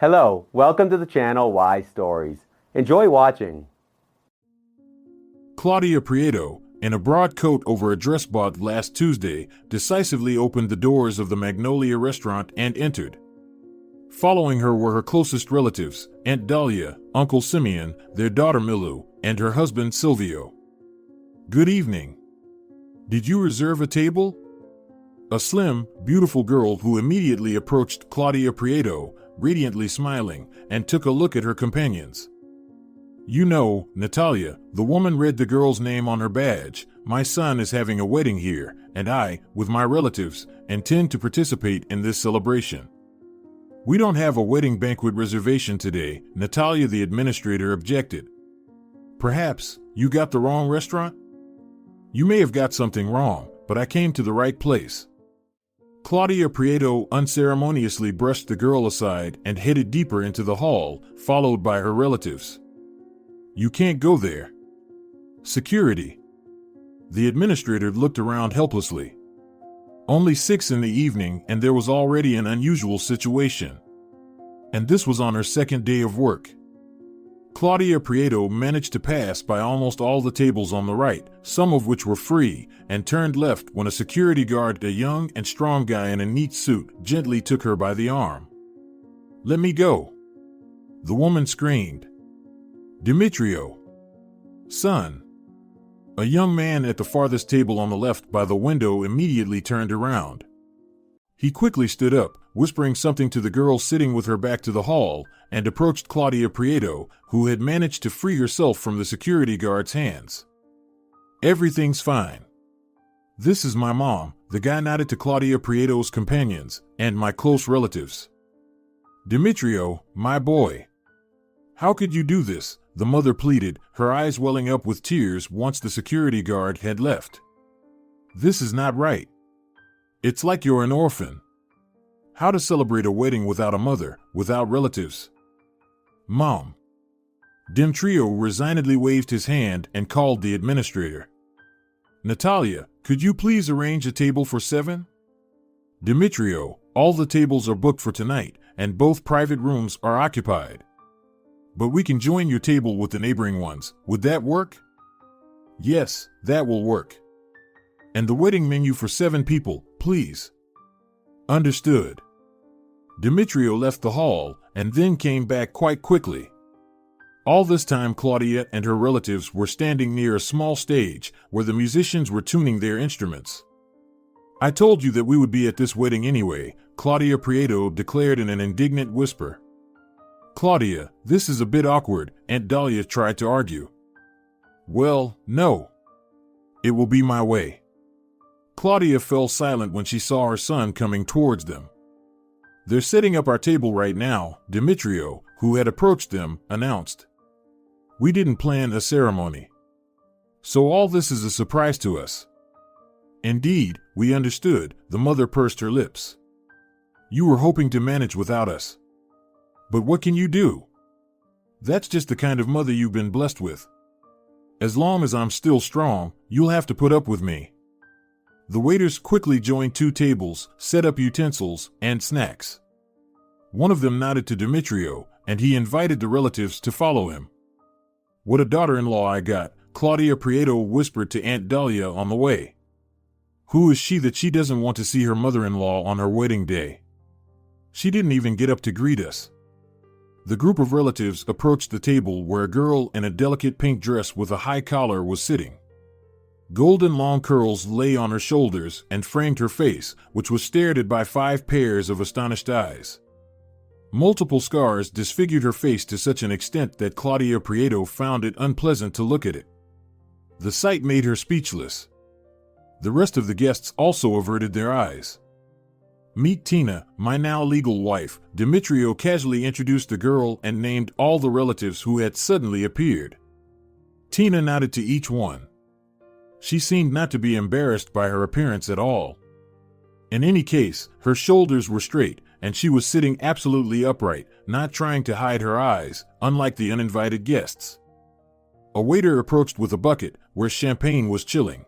Hello, welcome to the channel Why Stories. Enjoy watching. Claudia Prieto, in a broad coat over a dress bought last Tuesday, decisively opened the doors of the Magnolia restaurant and entered. Following her were her closest relatives, Aunt Dalia, Uncle Simeón, their daughter Milu, and her husband Silvio. "Good evening. Did you reserve a table?" A slim, beautiful girl who immediately approached Claudia Prieto, radiantly smiling, and took a look at her companions. "You know, Natalia," the woman read the girl's name on her badge. "My son is having a wedding here, and I, with my relatives, intend to participate in this celebration." "We don't have a wedding banquet reservation today," Natalia the administrator objected. "Perhaps you got the wrong restaurant?" "You may have got something wrong, but I came to the right place." Claudia Prieto unceremoniously brushed the girl aside and headed deeper into the hall, followed by her relatives. "You can't go there." "Security." The administrator looked around helplessly. Only 6 in the evening, and there was already an unusual situation. And this was on her second day of work. Claudia Prieto managed to pass by almost all the tables on the right, some of which were free, and turned left when a security guard, a young and strong guy in a neat suit, gently took her by the arm. "Let me go," the woman screamed. "Demetrio. Son." A young man at the farthest table on the left by the window immediately turned around. He quickly stood up, whispering something to the girl sitting with her back to the hall, and approached Claudia Prieto, who had managed to free herself from the security guard's hands. "Everything's fine. This is my mom," the guy nodded to Claudia Prieto's companions, "and my close relatives." "Demetrio, my boy. How could you do this?" the mother pleaded, her eyes welling up with tears once the security guard had left. "This is not right. It's like you're an orphan. How to celebrate a wedding without a mother, without relatives?" "Mom." Demetrio resignedly waved his hand and called the administrator. "Natalia, could you please arrange a table for 7? "Demetrio, all the tables are booked for tonight, and both private rooms are occupied. But we can join your table with the neighboring ones. Would that work?" "Yes, that will work. And the wedding menu for 7 people, please." "Understood." Demetrio left the hall, and then came back quite quickly. All this time Claudia and her relatives were standing near a small stage where the musicians were tuning their instruments. "I told you that we would be at this wedding anyway," Claudia Prieto declared in an indignant whisper. "Claudia, this is a bit awkward," Aunt Dalia tried to argue. "Well, no. It will be my way." Claudia fell silent when she saw her son coming towards them. "They're setting up our table right now," Demetrio, who had approached them, announced. "We didn't plan a ceremony. So all this is a surprise to us." "Indeed, we understood," the mother pursed her lips. "You were hoping to manage without us. But what can you do? That's just the kind of mother you've been blessed with. As long as I'm still strong, you'll have to put up with me." The waiters quickly joined 2 tables, set up utensils, and snacks. One of them nodded to Demetrio, and he invited the relatives to follow him. "What a daughter-in-law I got," Claudia Prieto whispered to Aunt Dalia on the way. "Who is she that she doesn't want to see her mother-in-law on her wedding day? She didn't even get up to greet us." The group of relatives approached the table where a girl in a delicate pink dress with a high collar was sitting. Golden long curls lay on her shoulders and framed her face, which was stared at by 5 pairs of astonished eyes. Multiple scars disfigured her face to such an extent that Claudia Prieto found it unpleasant to look at it. The sight made her speechless. The rest of the guests also averted their eyes. "Meet Tina, my now legal wife," Demetrio casually introduced the girl and named all the relatives who had suddenly appeared. Tina nodded to each one. She seemed not to be embarrassed by her appearance at all. In any case, her shoulders were straight, and she was sitting absolutely upright, not trying to hide her eyes, unlike the uninvited guests. A waiter approached with a bucket, where champagne was chilling.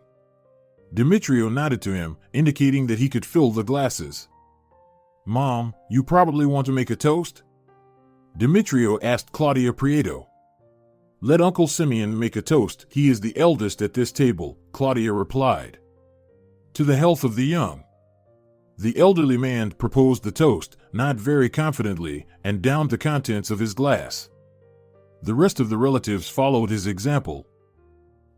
Demetrio nodded to him, indicating that he could fill the glasses. "Mom, you probably want to make a toast?" Demetrio asked Claudia Prieto. Let Uncle Simeon make a toast. He is the eldest at this table, Claudia replied. To the health of the young. The elderly man proposed the toast, not very confidently, and downed the contents of his glass. The rest of the relatives followed his example.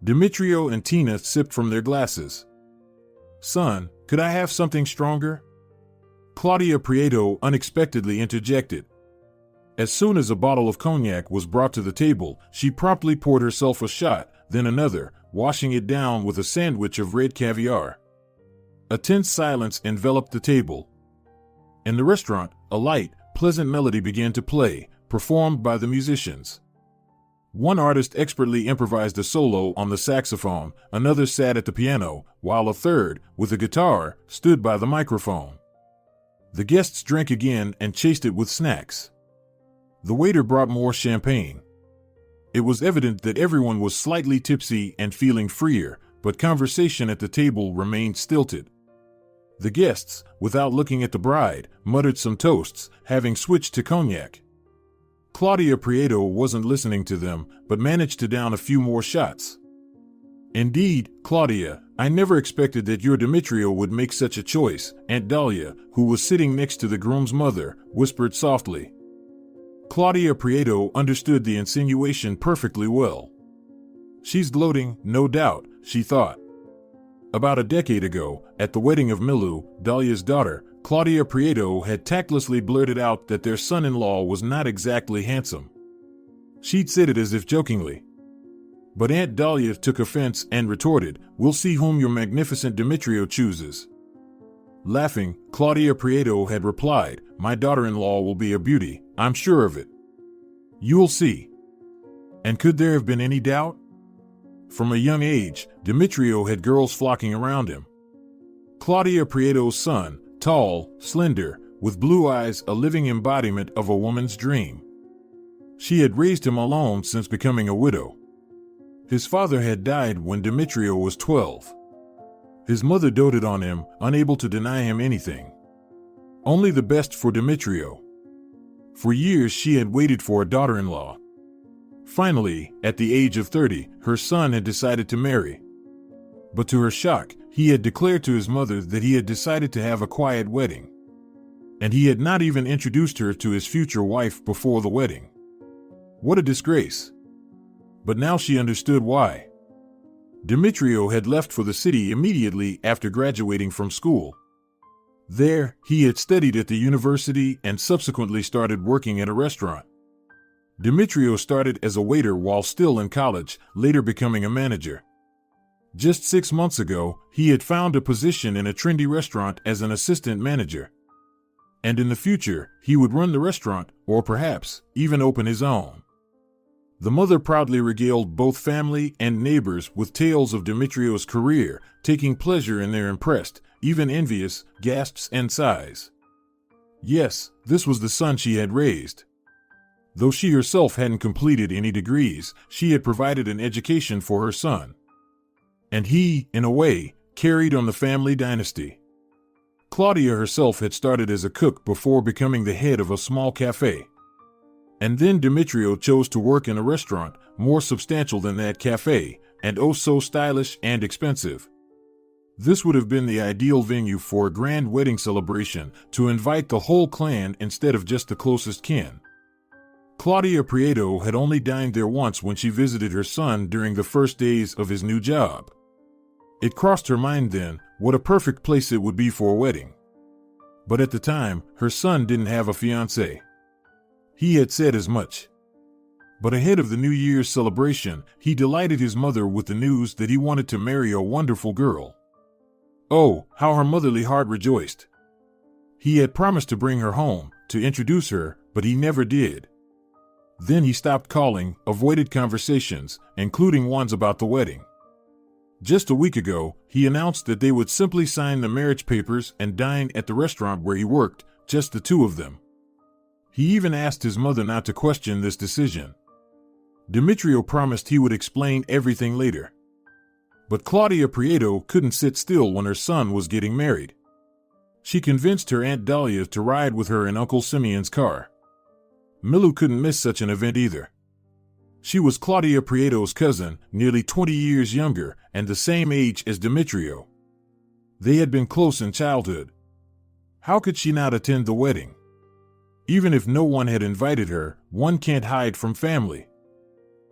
Demetrio and Tina sipped from their glasses. Son, could I have something stronger? Claudia Prieto unexpectedly interjected. As soon as a bottle of cognac was brought to the table, she promptly poured herself a shot, then another, washing it down with a sandwich of red caviar. A tense silence enveloped the table. In the restaurant, a light, pleasant melody began to play, performed by the musicians. One artist expertly improvised a solo on the saxophone, another sat at the piano, while a third, with a guitar, stood by the microphone. The guests drank again and chased it with snacks. The waiter brought more champagne. It was evident that everyone was slightly tipsy and feeling freer, but conversation at the table remained stilted. The guests, without looking at the bride, muttered some toasts, having switched to cognac. Claudia Prieto wasn't listening to them, but managed to down a few more shots. Indeed, Claudia, I never expected that your Demetrio would make such a choice, Aunt Dalia, who was sitting next to the groom's mother, whispered softly. Claudia Prieto understood the insinuation perfectly well. She's gloating, no doubt, she thought. About a decade ago, at the wedding of Milu, Dalia's daughter, Claudia Prieto had tactlessly blurted out that their son-in-law was not exactly handsome. She'd said it as if jokingly. But Aunt Dalia took offense and retorted, "We'll see whom your magnificent Demetrio chooses." Laughing, Claudia Prieto had replied, "My daughter-in-law will be a beauty, I'm sure of it." "You'll see." And could there have been any doubt? From a young age, Demetrio had girls flocking around him. Claudia Prieto's son, tall, slender, with blue eyes, a living embodiment of a woman's dream. She had raised him alone since becoming a widow. His father had died when Demetrio was 12. His mother doted on him, unable to deny him anything. Only the best for Demetrio. For years she had waited for a daughter-in-law. Finally, at the age of 30, her son had decided to marry. But to her shock, he had declared to his mother that he had decided to have a quiet wedding. And he had not even introduced her to his future wife before the wedding. What a disgrace. But now she understood why. Demetrio had left for the city immediately after graduating from school. There, he had studied at the university and subsequently started working at a restaurant. Demetrio started as a waiter while still in college, later becoming a manager. Just 6 months ago, he had found a position in a trendy restaurant as an assistant manager. And in the future, he would run the restaurant, or perhaps, even open his own. The mother proudly regaled both family and neighbors with tales of Demetrio's career, taking pleasure in their impressed, even envious, gasps and sighs. Yes, this was the son she had raised. Though she herself hadn't completed any degrees, she had provided an education for her son. And he, in a way, carried on the family dynasty. Claudia herself had started as a cook before becoming the head of a small cafe. And then Demetrio chose to work in a restaurant, more substantial than that cafe, and oh so stylish and expensive. This would have been the ideal venue for a grand wedding celebration, to invite the whole clan instead of just the closest kin. Claudia Prieto had only dined there once when she visited her son during the first days of his new job. It crossed her mind then, what a perfect place it would be for a wedding. But at the time, her son didn't have a fiancée. He had said as much. But ahead of the New Year's celebration, he delighted his mother with the news that he wanted to marry a wonderful girl. Oh, how her motherly heart rejoiced. He had promised to bring her home, to introduce her, but he never did. Then he stopped calling, avoided conversations, including ones about the wedding. Just a week ago, he announced that they would simply sign the marriage papers and dine at the restaurant where he worked, just the two of them. He even asked his mother not to question this decision. Demetrio promised he would explain everything later. But Claudia Prieto couldn't sit still when her son was getting married. She convinced her Aunt Dalia to ride with her in Uncle Simeon's car. Milu couldn't miss such an event either. She was Claudia Prieto's cousin, nearly 20 years younger, and the same age as Demetrio. They had been close in childhood. How could she not attend the wedding? Even if no one had invited her, one can't hide from family.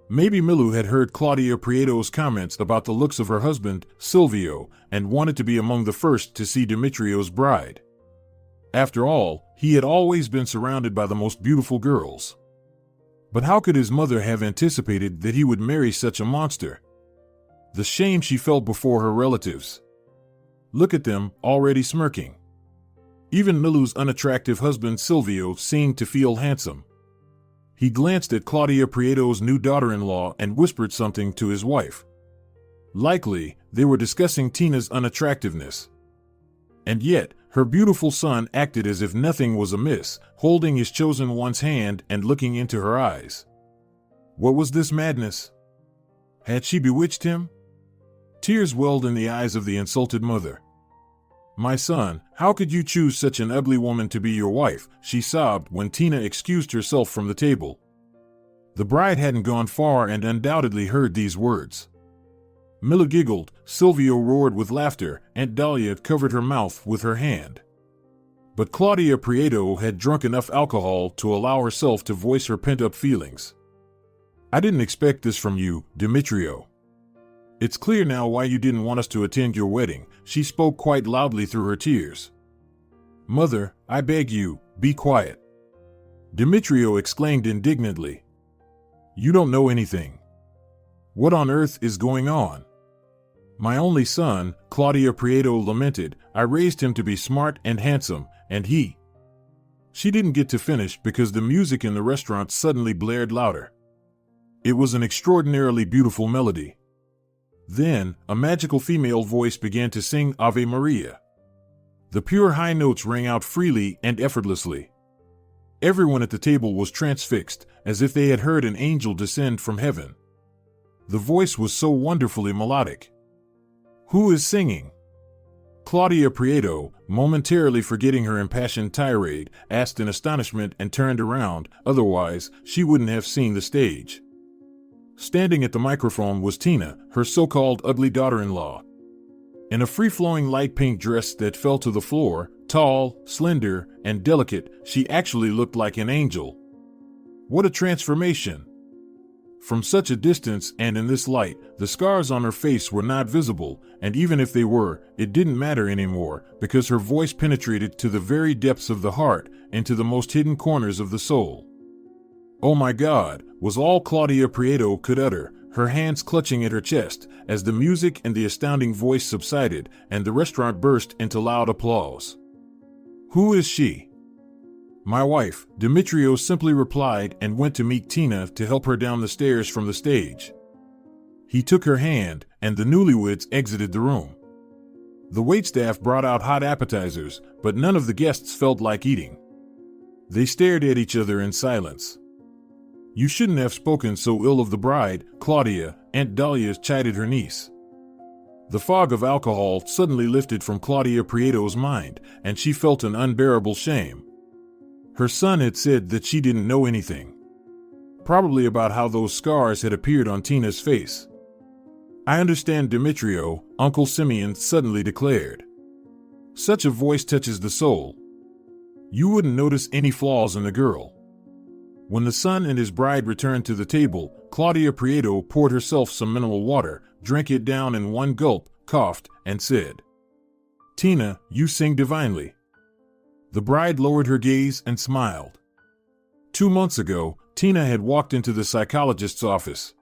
Maybe Milu had heard Claudia Prieto's comments about the looks of her husband, Silvio, and wanted to be among the first to see Demetrio's bride. After all, he had always been surrounded by the most beautiful girls. But how could his mother have anticipated that he would marry such a monster? The shame she felt before her relatives. Look at them, already smirking. Even Milu's unattractive husband Silvio seemed to feel handsome. He glanced at Claudia Prieto's new daughter-in-law and whispered something to his wife. Likely, they were discussing Tina's unattractiveness. And yet, her beautiful son acted as if nothing was amiss, holding his chosen one's hand and looking into her eyes. What was this madness? Had she bewitched him? Tears welled in the eyes of the insulted mother. "My son, how could you choose such an ugly woman to be your wife?" she sobbed when Tina excused herself from the table. The bride hadn't gone far and undoubtedly heard these words. Milu giggled, Silvio roared with laughter, and Dalia covered her mouth with her hand. But Claudia Prieto had drunk enough alcohol to allow herself to voice her pent-up feelings. "I didn't expect this from you, Demetrio. It's clear now why you didn't want us to attend your wedding," she spoke quite loudly through her tears. "Mother, I beg you, be quiet," Demetrio exclaimed indignantly. "You don't know anything. What on earth is going on?" "My only son," Claudia Prieto lamented. "I raised him to be smart and handsome, and he—" She didn't get to finish because the music in the restaurant suddenly blared louder. It was an extraordinarily beautiful melody. Then, a magical female voice began to sing Ave Maria. The pure high notes rang out freely and effortlessly. Everyone at the table was transfixed, as if they had heard an angel descend from heaven. The voice was so wonderfully melodic. "Who is singing?" Claudia Prieto, momentarily forgetting her impassioned tirade, asked in astonishment and turned around, otherwise, she wouldn't have seen the stage. Standing at the microphone was Tina, her so-called ugly daughter-in-law. In a free-flowing light pink dress that fell to the floor, tall, slender, and delicate, she actually looked like an angel. What a transformation! From such a distance and in this light, the scars on her face were not visible, and even if they were, it didn't matter anymore, because her voice penetrated to the very depths of the heart, into the most hidden corners of the soul. "Oh my God," was all Claudia Prieto could utter, her hands clutching at her chest, as the music and the astounding voice subsided, and the restaurant burst into loud applause. "Who is she?" "My wife," Demetrio simply replied and went to meet Tina to help her down the stairs from the stage. He took her hand, and the newlyweds exited the room. The waitstaff brought out hot appetizers, but none of the guests felt like eating. They stared at each other in silence. "You shouldn't have spoken so ill of the bride, Claudia," Aunt Dalia chided her niece. The fog of alcohol suddenly lifted from Claudia Prieto's mind, and she felt an unbearable shame. Her son had said that she didn't know anything. Probably about how those scars had appeared on Tina's face. "I understand, Demetrio," Uncle Simeón suddenly declared. "Such a voice touches the soul. You wouldn't notice any flaws in the girl." When the son and his bride returned to the table, Claudia Prieto poured herself some mineral water, drank it down in one gulp, coughed, and said, "Tina, you sing divinely." The bride lowered her gaze and smiled. 2 months ago, Tina had walked into the psychologist's office.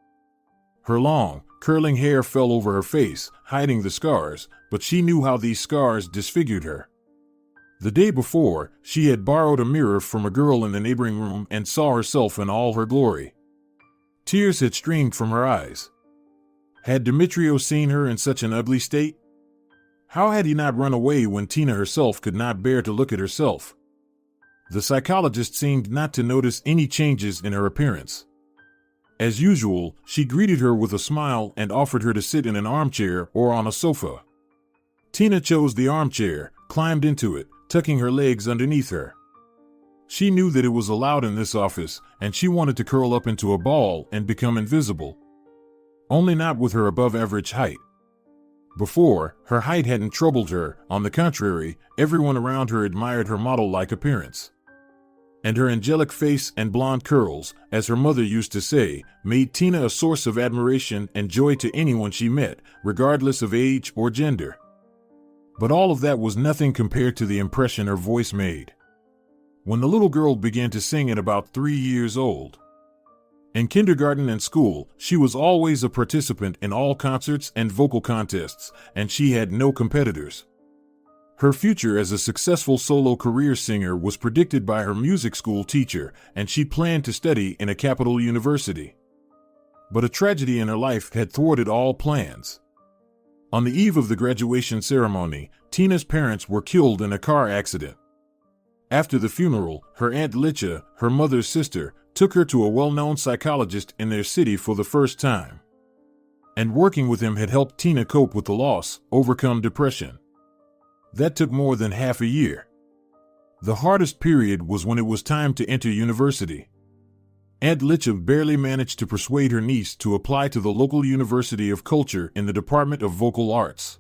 Her long, curling hair fell over her face, hiding the scars, but she knew how these scars disfigured her. The day before, she had borrowed a mirror from a girl in the neighboring room and saw herself in all her glory. Tears had streamed from her eyes. Had Demetrio seen her in such an ugly state? How had he not run away when Tina herself could not bear to look at herself? The psychologist seemed not to notice any changes in her appearance. As usual, she greeted her with a smile and offered her to sit in an armchair or on a sofa. Tina chose the armchair, climbed into it, tucking her legs underneath her. She knew that it was allowed in this office, and she wanted to curl up into a ball and become invisible. Only not with her above-average height. Before, her height hadn't troubled her. On the contrary, everyone around her admired her model-like appearance. And her angelic face and blonde curls, as her mother used to say, made Tina a source of admiration and joy to anyone she met, regardless of age or gender. But all of that was nothing compared to the impression her voice made. When the little girl began to sing at about 3 years old. In kindergarten and school, she was always a participant in all concerts and vocal contests, and she had no competitors. Her future as a successful solo career singer was predicted by her music school teacher, and she planned to study in a capital university. But a tragedy in her life had thwarted all plans. On the eve of the graduation ceremony, Tina's parents were killed in a car accident. After the funeral, her Aunt Licha, her mother's sister, took her to a well-known psychologist in their city for the first time. And working with him had helped Tina cope with the loss, overcome depression. That took more than half a year. The hardest period was when it was time to enter university. Aunt Licha barely managed to persuade her niece to apply to the local University of Culture in the Department of Vocal Arts.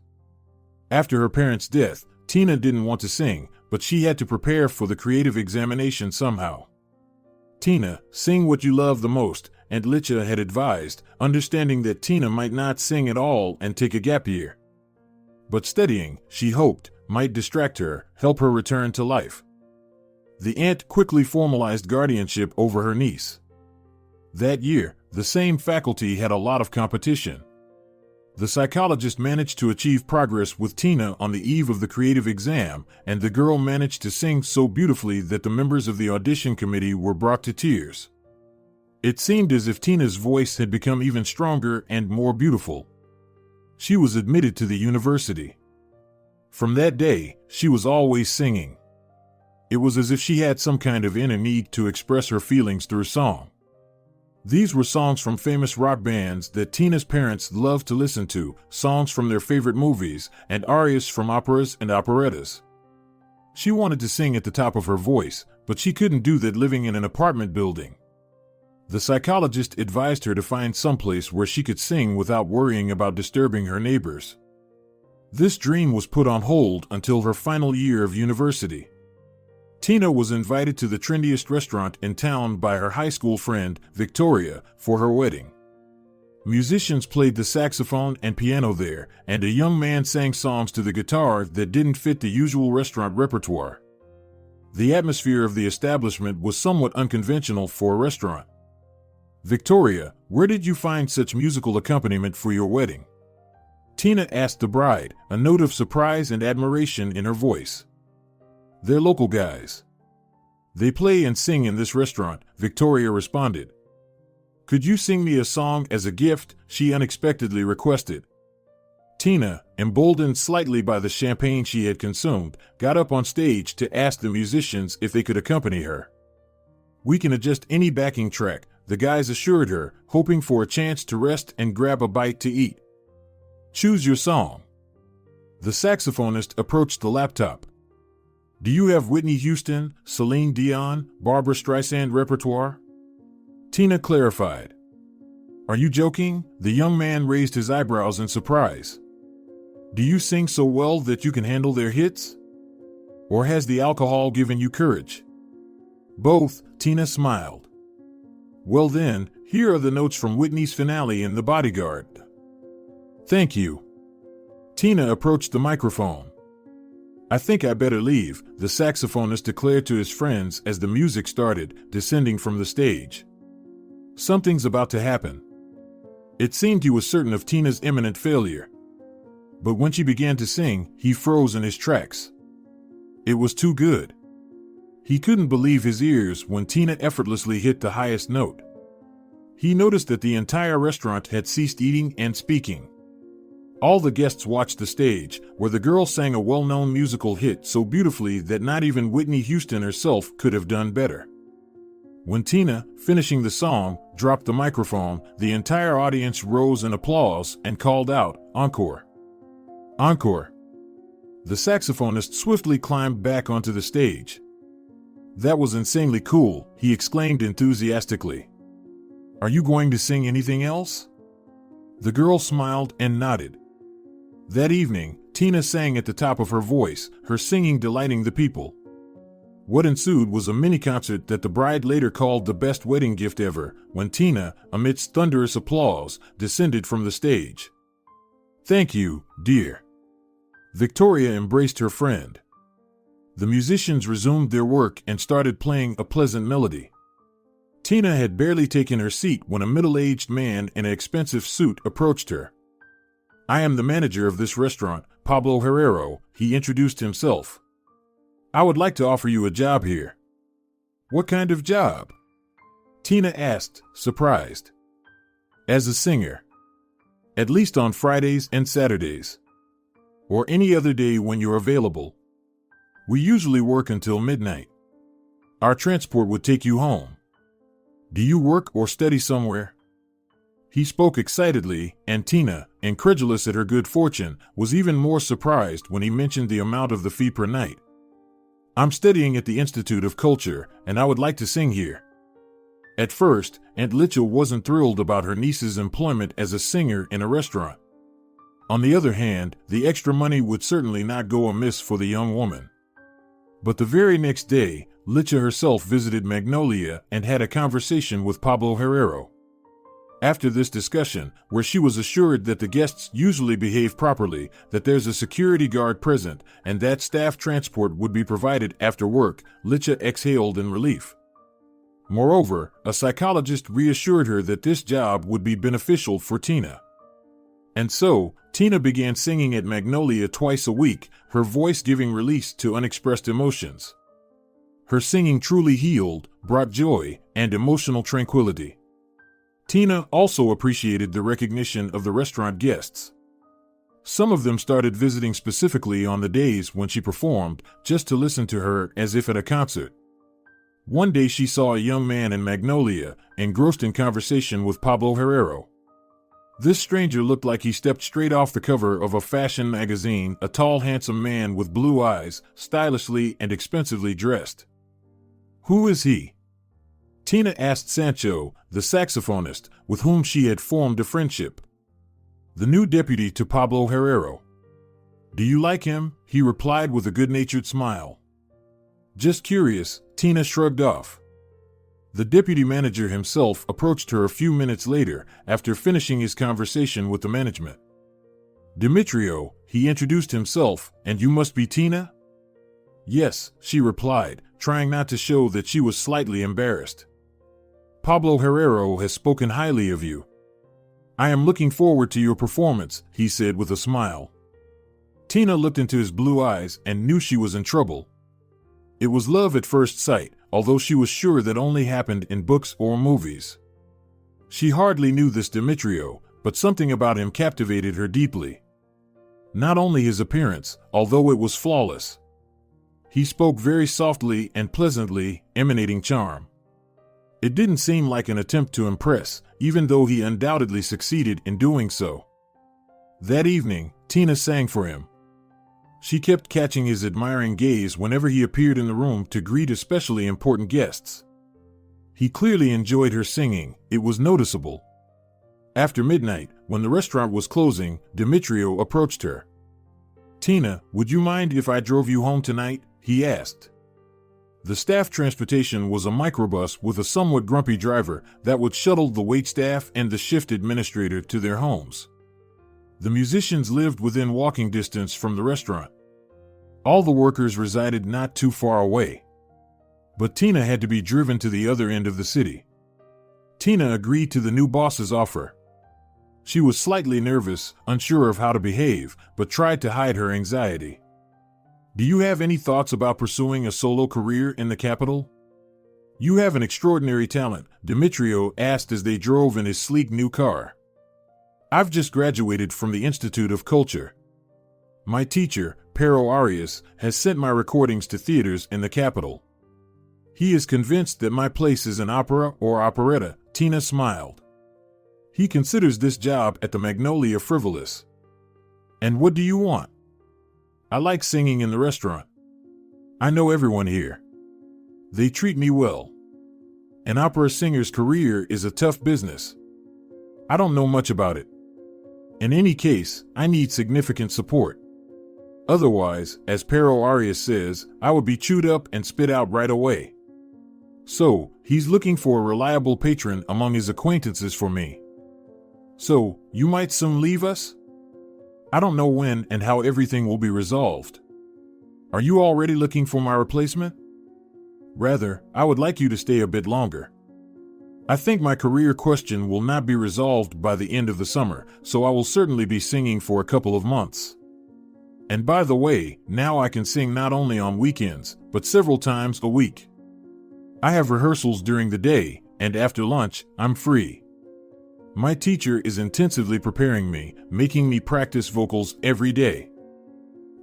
After her parents' death, Tina didn't want to sing, but she had to prepare for the creative examination somehow. Tina, sing what you love the most, Aunt Licha had advised, understanding that Tina might not sing at all and take a gap year. But studying, she hoped, might distract her, help her return to life. The aunt quickly formalized guardianship over her niece. That year, the same faculty had a lot of competition. The psychologist managed to achieve progress with Tina on the eve of the creative exam, and the girl managed to sing so beautifully that the members of the audition committee were brought to tears. It seemed as if Tina's voice had become even stronger and more beautiful. She was admitted to the university. From that day, she was always singing. It was as if she had some kind of inner need to express her feelings through song. These were songs from famous rock bands that Tina's parents loved to listen to, songs from their favorite movies, and arias from operas and operettas. She wanted to sing at the top of her voice, but she couldn't do that living in an apartment building. The psychologist advised her to find someplace where she could sing without worrying about disturbing her neighbors. This dream was put on hold until her final year of university. Tina was invited to the trendiest restaurant in town by her high school friend, Victoria, for her wedding. Musicians played the saxophone and piano there, and a young man sang songs to the guitar that didn't fit the usual restaurant repertoire. The atmosphere of the establishment was somewhat unconventional for a restaurant. "Victoria, where did you find such musical accompaniment for your wedding?" Tina asked the bride, a note of surprise and admiration in her voice. "They're local guys. They play and sing in this restaurant," Victoria responded. "Could you sing me a song as a gift?" she unexpectedly requested. Tina, emboldened slightly by the champagne she had consumed, got up on stage to ask the musicians if they could accompany her. "We can adjust any backing track," the guys assured her, hoping for a chance to rest and grab a bite to eat. "Choose your song." The saxophonist approached the laptop. "Do you have Whitney Houston, Celine Dion, Barbra Streisand repertoire?" Tina clarified. "Are you joking?" The young man raised his eyebrows in surprise. "Do you sing so well that you can handle their hits? Or has the alcohol given you courage?" "Both," Tina smiled. "Well then, here are the notes from Whitney's finale in The Bodyguard." "Thank you." Tina approached the microphone. "I think I better leave," the saxophonist declared to his friends as the music started, descending from the stage. Something's about to happen. It seemed he was certain of Tina's imminent failure. But when she began to sing, he froze in his tracks. It was too good. He couldn't believe his ears when Tina effortlessly hit the highest note. He noticed that the entire restaurant had ceased eating and speaking. All the guests watched the stage, where the girl sang a well-known musical hit so beautifully that not even Whitney Houston herself could have done better. When Tina, finishing the song, dropped the microphone, the entire audience rose in applause and called out, "Encore! Encore!" The saxophonist swiftly climbed back onto the stage. That was insanely cool, he exclaimed enthusiastically. Are you going to sing anything else? The girl smiled and nodded. That evening, Tina sang at the top of her voice, her singing delighting the people. What ensued was a mini-concert that the bride later called the best wedding gift ever, when Tina, amidst thunderous applause, descended from the stage. Thank you, dear. Victoria embraced her friend. The musicians resumed their work and started playing a pleasant melody. Tina had barely taken her seat when a middle-aged man in an expensive suit approached her. I am the manager of this restaurant, Pablo Herrero, he introduced himself. I would like to offer you a job here. What kind of job? Tina asked, surprised. As a singer. At least on Fridays and Saturdays. Or any other day when you're available. We usually work until midnight. Our transport would take you home. Do you work or study somewhere? He spoke excitedly, and Tina, incredulous at her good fortune, was even more surprised when he mentioned the amount of the fee per night. I'm studying at the Institute of Culture, and I would like to sing here. At first, Aunt Licha wasn't thrilled about her niece's employment as a singer in a restaurant. On the other hand, the extra money would certainly not go amiss for the young woman. But the very next day, Licha herself visited Magnolia and had a conversation with Pablo Herrero. After this discussion, where she was assured that the guests usually behave properly, that there's a security guard present, and that staff transport would be provided after work, Licha exhaled in relief. Moreover, a psychologist reassured her that this job would be beneficial for Tina. And so, Tina began singing at Magnolia twice a week, her voice giving release to unexpressed emotions. Her singing truly healed, brought joy, and emotional tranquility. Tina also appreciated the recognition of the restaurant guests. Some of them started visiting specifically on the days when she performed, just to listen to her as if at a concert. One day she saw a young man in Magnolia, engrossed in conversation with Pablo Herrero. This stranger looked like he stepped straight off the cover of a fashion magazine, a tall, handsome man with blue eyes, stylishly and expensively dressed. Who is he? Tina asked Sancho, the saxophonist, with whom she had formed a friendship. The new deputy to Pablo Herrero. Do you like him? He replied with a good-natured smile. Just curious, Tina shrugged off. The deputy manager himself approached her a few minutes later, after finishing his conversation with the management. Demetrio, he introduced himself, and you must be Tina? Yes, she replied, trying not to show that she was slightly embarrassed. Pablo Herrero has spoken highly of you. I am looking forward to your performance, he said with a smile. Tina looked into his blue eyes and knew she was in trouble. It was love at first sight, although she was sure that only happened in books or movies. She hardly knew this Demetrio, but something about him captivated her deeply. Not only his appearance, although it was flawless. He spoke very softly and pleasantly, emanating charm. It didn't seem like an attempt to impress, even though he undoubtedly succeeded in doing so. That evening, Tina sang for him. She kept catching his admiring gaze whenever he appeared in the room to greet especially important guests. He clearly enjoyed her singing, it was noticeable. After midnight, when the restaurant was closing, Demetrio approached her. Tina, would you mind if I drove you home tonight? He asked. The staff transportation was a microbus with a somewhat grumpy driver that would shuttle the waitstaff and the shift administrator to their homes. The musicians lived within walking distance from the restaurant. All the workers resided not too far away. But Tina had to be driven to the other end of the city. Tina agreed to the new boss's offer. She was slightly nervous, unsure of how to behave, but tried to hide her anxiety. Do you have any thoughts about pursuing a solo career in the capital? You have an extraordinary talent, Demetrio asked as they drove in his sleek new car. I've just graduated from the Institute of Culture. My teacher, Pero Arias, has sent my recordings to theaters in the capital. He is convinced that my place is an opera or operetta, Tina smiled. He considers this job at the Magnolia frivolous. And what do you want? I like singing in the restaurant. I know everyone here. They treat me well. An opera singer's career is a tough business. I don't know much about it. In any case, I need significant support. Otherwise, as Pero Arias says, I would be chewed up and spit out right away. So, he's looking for a reliable patron among his acquaintances for me. So, you might soon leave us? I don't know when and how everything will be resolved. Are you already looking for my replacement? Rather, I would like you to stay a bit longer. I think my career question will not be resolved by the end of the summer, so I will certainly be singing for a couple of months. And by the way, now I can sing not only on weekends, but several times a week. I have rehearsals during the day, and after lunch, I'm free. My teacher is intensively preparing me, making me practice vocals every day.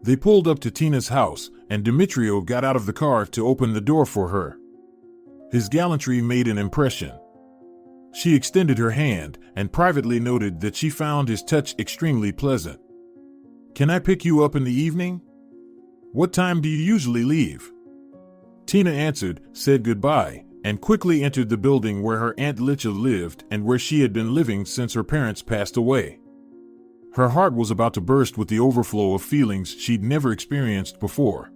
They pulled up to Tina's house, and Demetrio got out of the car to open the door for her. His gallantry made an impression. She extended her hand, and privately noted that she found his touch extremely pleasant. Can I pick you up in the evening? What time do you usually leave? Tina answered, said goodbye, and quickly entered the building where her Aunt Licha lived and where she had been living since her parents passed away. Her heart was about to burst with the overflow of feelings she'd never experienced before.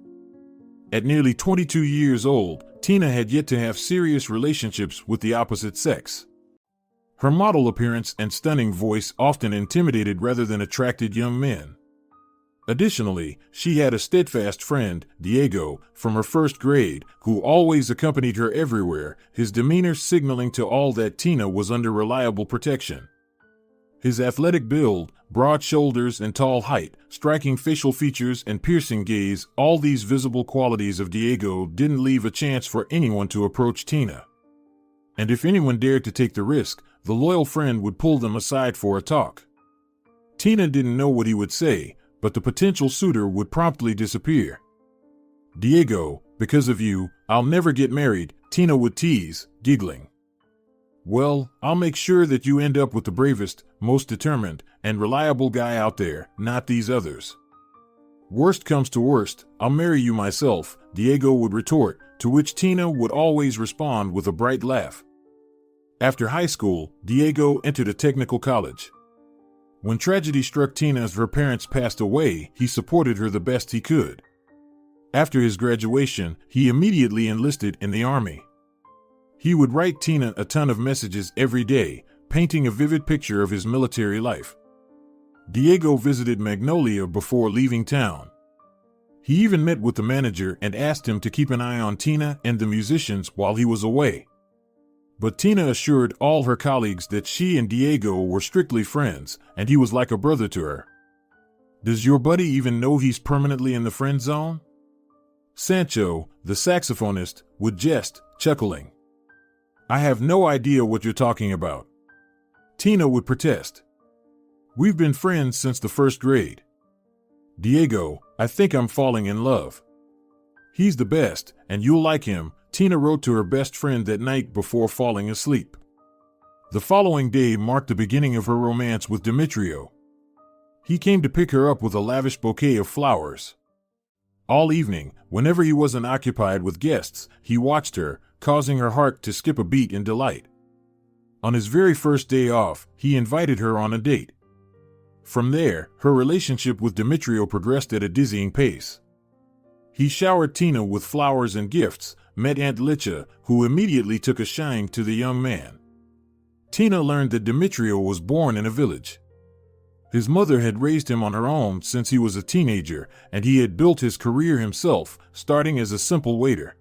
At nearly 22 years old, Tina had yet to have serious relationships with the opposite sex. Her model appearance and stunning voice often intimidated rather than attracted young men. Additionally, she had a steadfast friend, Diego, from her first grade, who always accompanied her everywhere, his demeanor signaling to all that Tina was under reliable protection. His athletic build, broad shoulders and tall height, striking facial features and piercing gaze, all these visible qualities of Diego didn't leave a chance for anyone to approach Tina. And if anyone dared to take the risk, the loyal friend would pull them aside for a talk. Tina didn't know what he would say, but the potential suitor would promptly disappear. Diego, because of you, I'll never get married, Tina would tease, giggling. Well, I'll make sure that you end up with the bravest, most determined, and reliable guy out there, not these others. Worst comes to worst, I'll marry you myself, Diego would retort, to which Tina would always respond with a bright laugh. After high school, Diego entered a technical college. When tragedy struck Tina as her parents passed away, he supported her the best he could. After his graduation, he immediately enlisted in the army. He would write Tina a ton of messages every day, painting a vivid picture of his military life. Diego visited Magnolia before leaving town. He even met with the manager and asked him to keep an eye on Tina and the musicians while he was away. But Tina assured all her colleagues that she and Diego were strictly friends, and he was like a brother to her. Does your buddy even know he's permanently in the friend zone? Sancho, the saxophonist, would jest, chuckling. I have no idea what you're talking about. Tina would protest. We've been friends since the first grade. Diego, I think I'm falling in love. He's the best, and you'll like him, Tina wrote to her best friend that night before falling asleep. The following day marked the beginning of her romance with Demetrio. He came to pick her up with a lavish bouquet of flowers. All evening, whenever he wasn't occupied with guests, he watched her, causing her heart to skip a beat in delight. On his very first day off, he invited her on a date. From there, her relationship with Demetrio progressed at a dizzying pace. He showered Tina with flowers and gifts, met Aunt Licha, who immediately took a shine to the young man. Tina learned that Demetrio was born in a village. His mother had raised him on her own since he was a teenager, and he had built his career himself, starting as a simple waiter.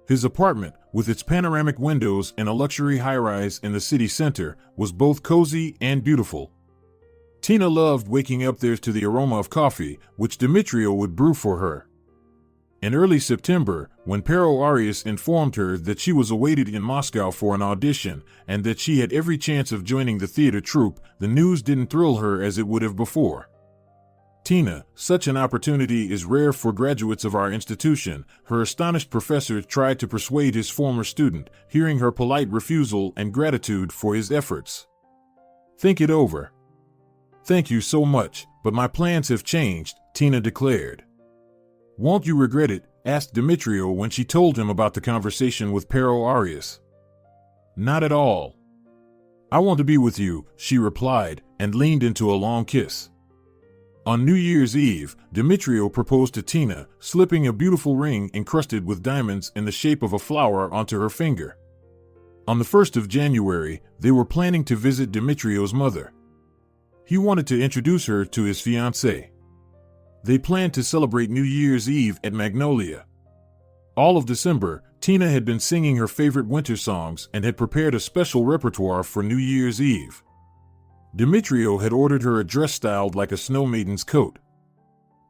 His apartment, with its panoramic windows and a luxury high-rise in the city center, was both cozy and beautiful. Tina loved waking up there to the aroma of coffee, which Demetrio would brew for her. In early September, when Pero Arias informed her that she was awaited in Moscow for an audition and that she had every chance of joining the theater troupe, the news didn't thrill her as it would have before. Tina, such an opportunity is rare for graduates of our institution, her astonished professor tried to persuade his former student, hearing her polite refusal and gratitude for his efforts. Think it over. Thank you so much, but my plans have changed, Tina declared. Won't you regret it? asked Demetrio when she told him about the conversation with Pero Arias. Not at all. I want to be with you, she replied, and leaned into a long kiss. On New Year's Eve, Demetrio proposed to Tina, slipping a beautiful ring encrusted with diamonds in the shape of a flower onto her finger. On the 1st of January, they were planning to visit Demetrio's mother. He wanted to introduce her to his fiancée. They planned to celebrate New Year's Eve at Magnolia. All of December, Tina had been singing her favorite winter songs and had prepared a special repertoire for New Year's Eve. Demetrio had ordered her a dress styled like a snow maiden's coat.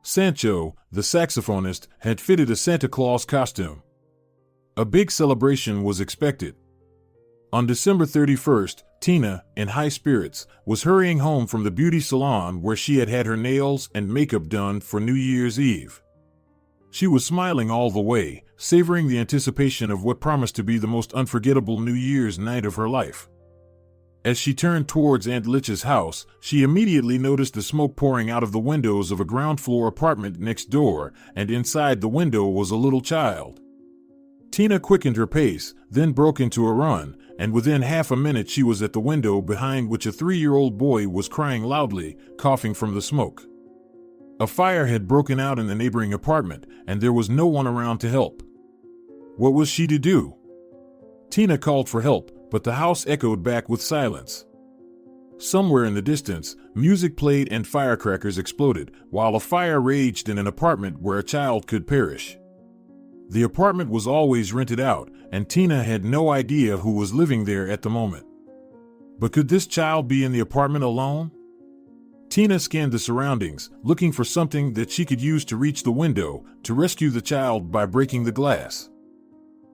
Sancho, the saxophonist, had fitted a Santa Claus costume. A big celebration was expected. On December 31st, Tina, in high spirits, was hurrying home from the beauty salon where she had had her nails and makeup done for New Year's Eve. She was smiling all the way, savoring the anticipation of what promised to be the most unforgettable New Year's night of her life. As she turned towards Aunt Lich's house, she immediately noticed the smoke pouring out of the windows of a ground-floor apartment next door, and inside the window was a little child. Tina quickened her pace, then broke into a run, and within half a minute she was at the window behind which a 3-year-old boy was crying loudly, coughing from the smoke. A fire had broken out in the neighboring apartment, and there was no one around to help. What was she to do? Tina called for help, but the house echoed back with silence. Somewhere in the distance, music played and firecrackers exploded, while a fire raged in an apartment where a child could perish. The apartment was always rented out, and Tina had no idea who was living there at the moment. But could this child be in the apartment alone? Tina scanned the surroundings, looking for something that she could use to reach the window, to rescue the child by breaking the glass.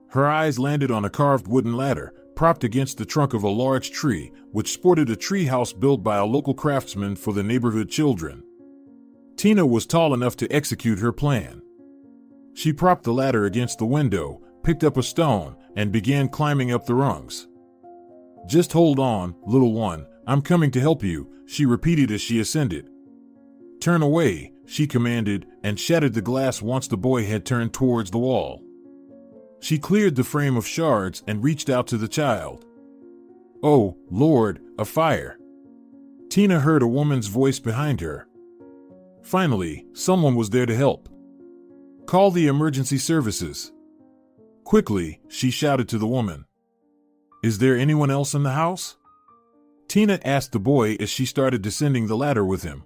Her eyes landed on a carved wooden ladder, propped against the trunk of a large tree, which sported a tree house built by a local craftsman for the neighborhood children. Tina was tall enough to execute her plan. She propped the ladder against the window, picked up a stone, and began climbing up the rungs. Just hold on, little one, I'm coming to help you, she repeated as she ascended. Turn away, she commanded, and shattered the glass once the boy had turned towards the wall. She cleared the frame of shards and reached out to the child. Oh, Lord, a fire! Tina heard a woman's voice behind her. Finally, someone was there to help. Call the emergency services. Quickly, she shouted to the woman. Is there anyone else in the house? Tina asked the boy as she started descending the ladder with him.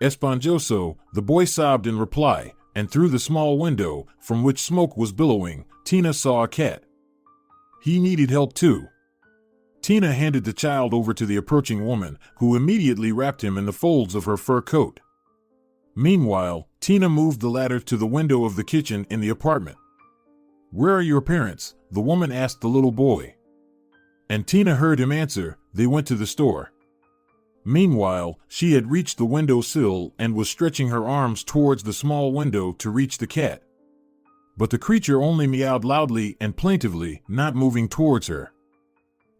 Esponjoso, the boy sobbed in reply, and through the small window, from which smoke was billowing, Tina saw a cat. He needed help too. Tina handed the child over to the approaching woman, who immediately wrapped him in the folds of her fur coat. Meanwhile, Tina moved the ladder to the window of the kitchen in the apartment. Where are your parents? The woman asked the little boy. And Tina heard him answer, they went to the store. Meanwhile, she had reached the window sill and was stretching her arms towards the small window to reach the cat. But the creature only meowed loudly and plaintively, not moving towards her.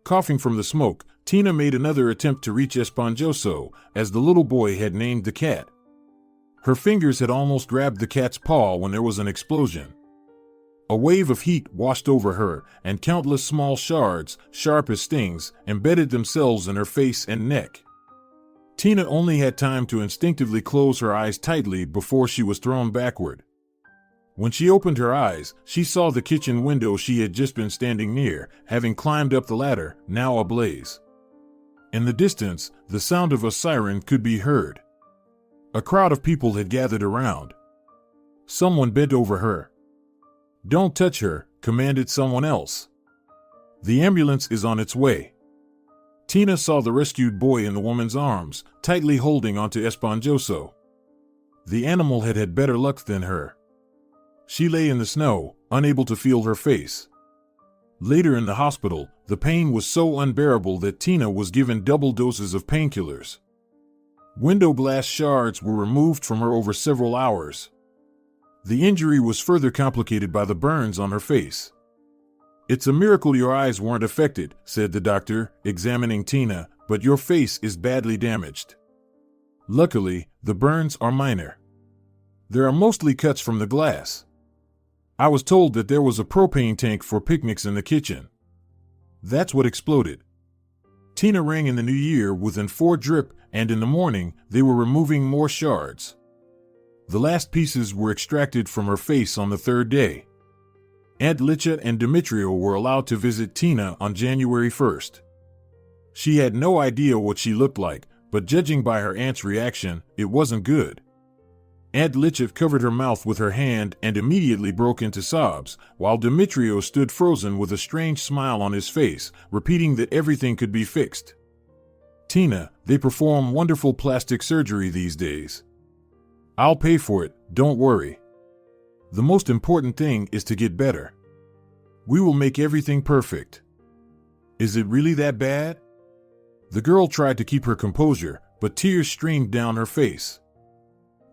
Coughing from the smoke, Tina made another attempt to reach Esponjoso, as the little boy had named the cat. Her fingers had almost grabbed the cat's paw when there was an explosion. A wave of heat washed over her, and countless small shards, sharp as stings, embedded themselves in her face and neck. Tina only had time to instinctively close her eyes tightly before she was thrown backward. When she opened her eyes, she saw the kitchen window she had just been standing near, having climbed up the ladder, now ablaze. In the distance, the sound of a siren could be heard. A crowd of people had gathered around. Someone bent over her. Don't touch her, commanded someone else. The ambulance is on its way. Tina saw the rescued boy in the woman's arms, tightly holding onto Esponjoso. The animal had had better luck than her. She lay in the snow, unable to feel her face. Later in the hospital, the pain was so unbearable that Tina was given double doses of painkillers. Window glass shards were removed from her over several hours. The injury was further complicated by the burns on her face. It's a miracle your eyes weren't affected, said the doctor, examining Tina, but your face is badly damaged. Luckily, the burns are minor. There are mostly cuts from the glass. I was told that there was a propane tank for picnics in the kitchen. That's what exploded. Tina rang in the new year within 4 drip, and in the morning, they were removing more shards. The last pieces were extracted from her face on the 3rd day. Aunt Licha and Demetrio were allowed to visit Tina on January 1st. She had no idea what she looked like, but judging by her aunt's reaction, it wasn't good. Aunt Licha covered her mouth with her hand and immediately broke into sobs, while Demetrio stood frozen with a strange smile on his face, repeating that everything could be fixed. Tina, they perform wonderful plastic surgery these days. I'll pay for it, don't worry. The most important thing is to get better. We will make everything perfect. Is it really that bad? The girl tried to keep her composure, but tears streamed down her face.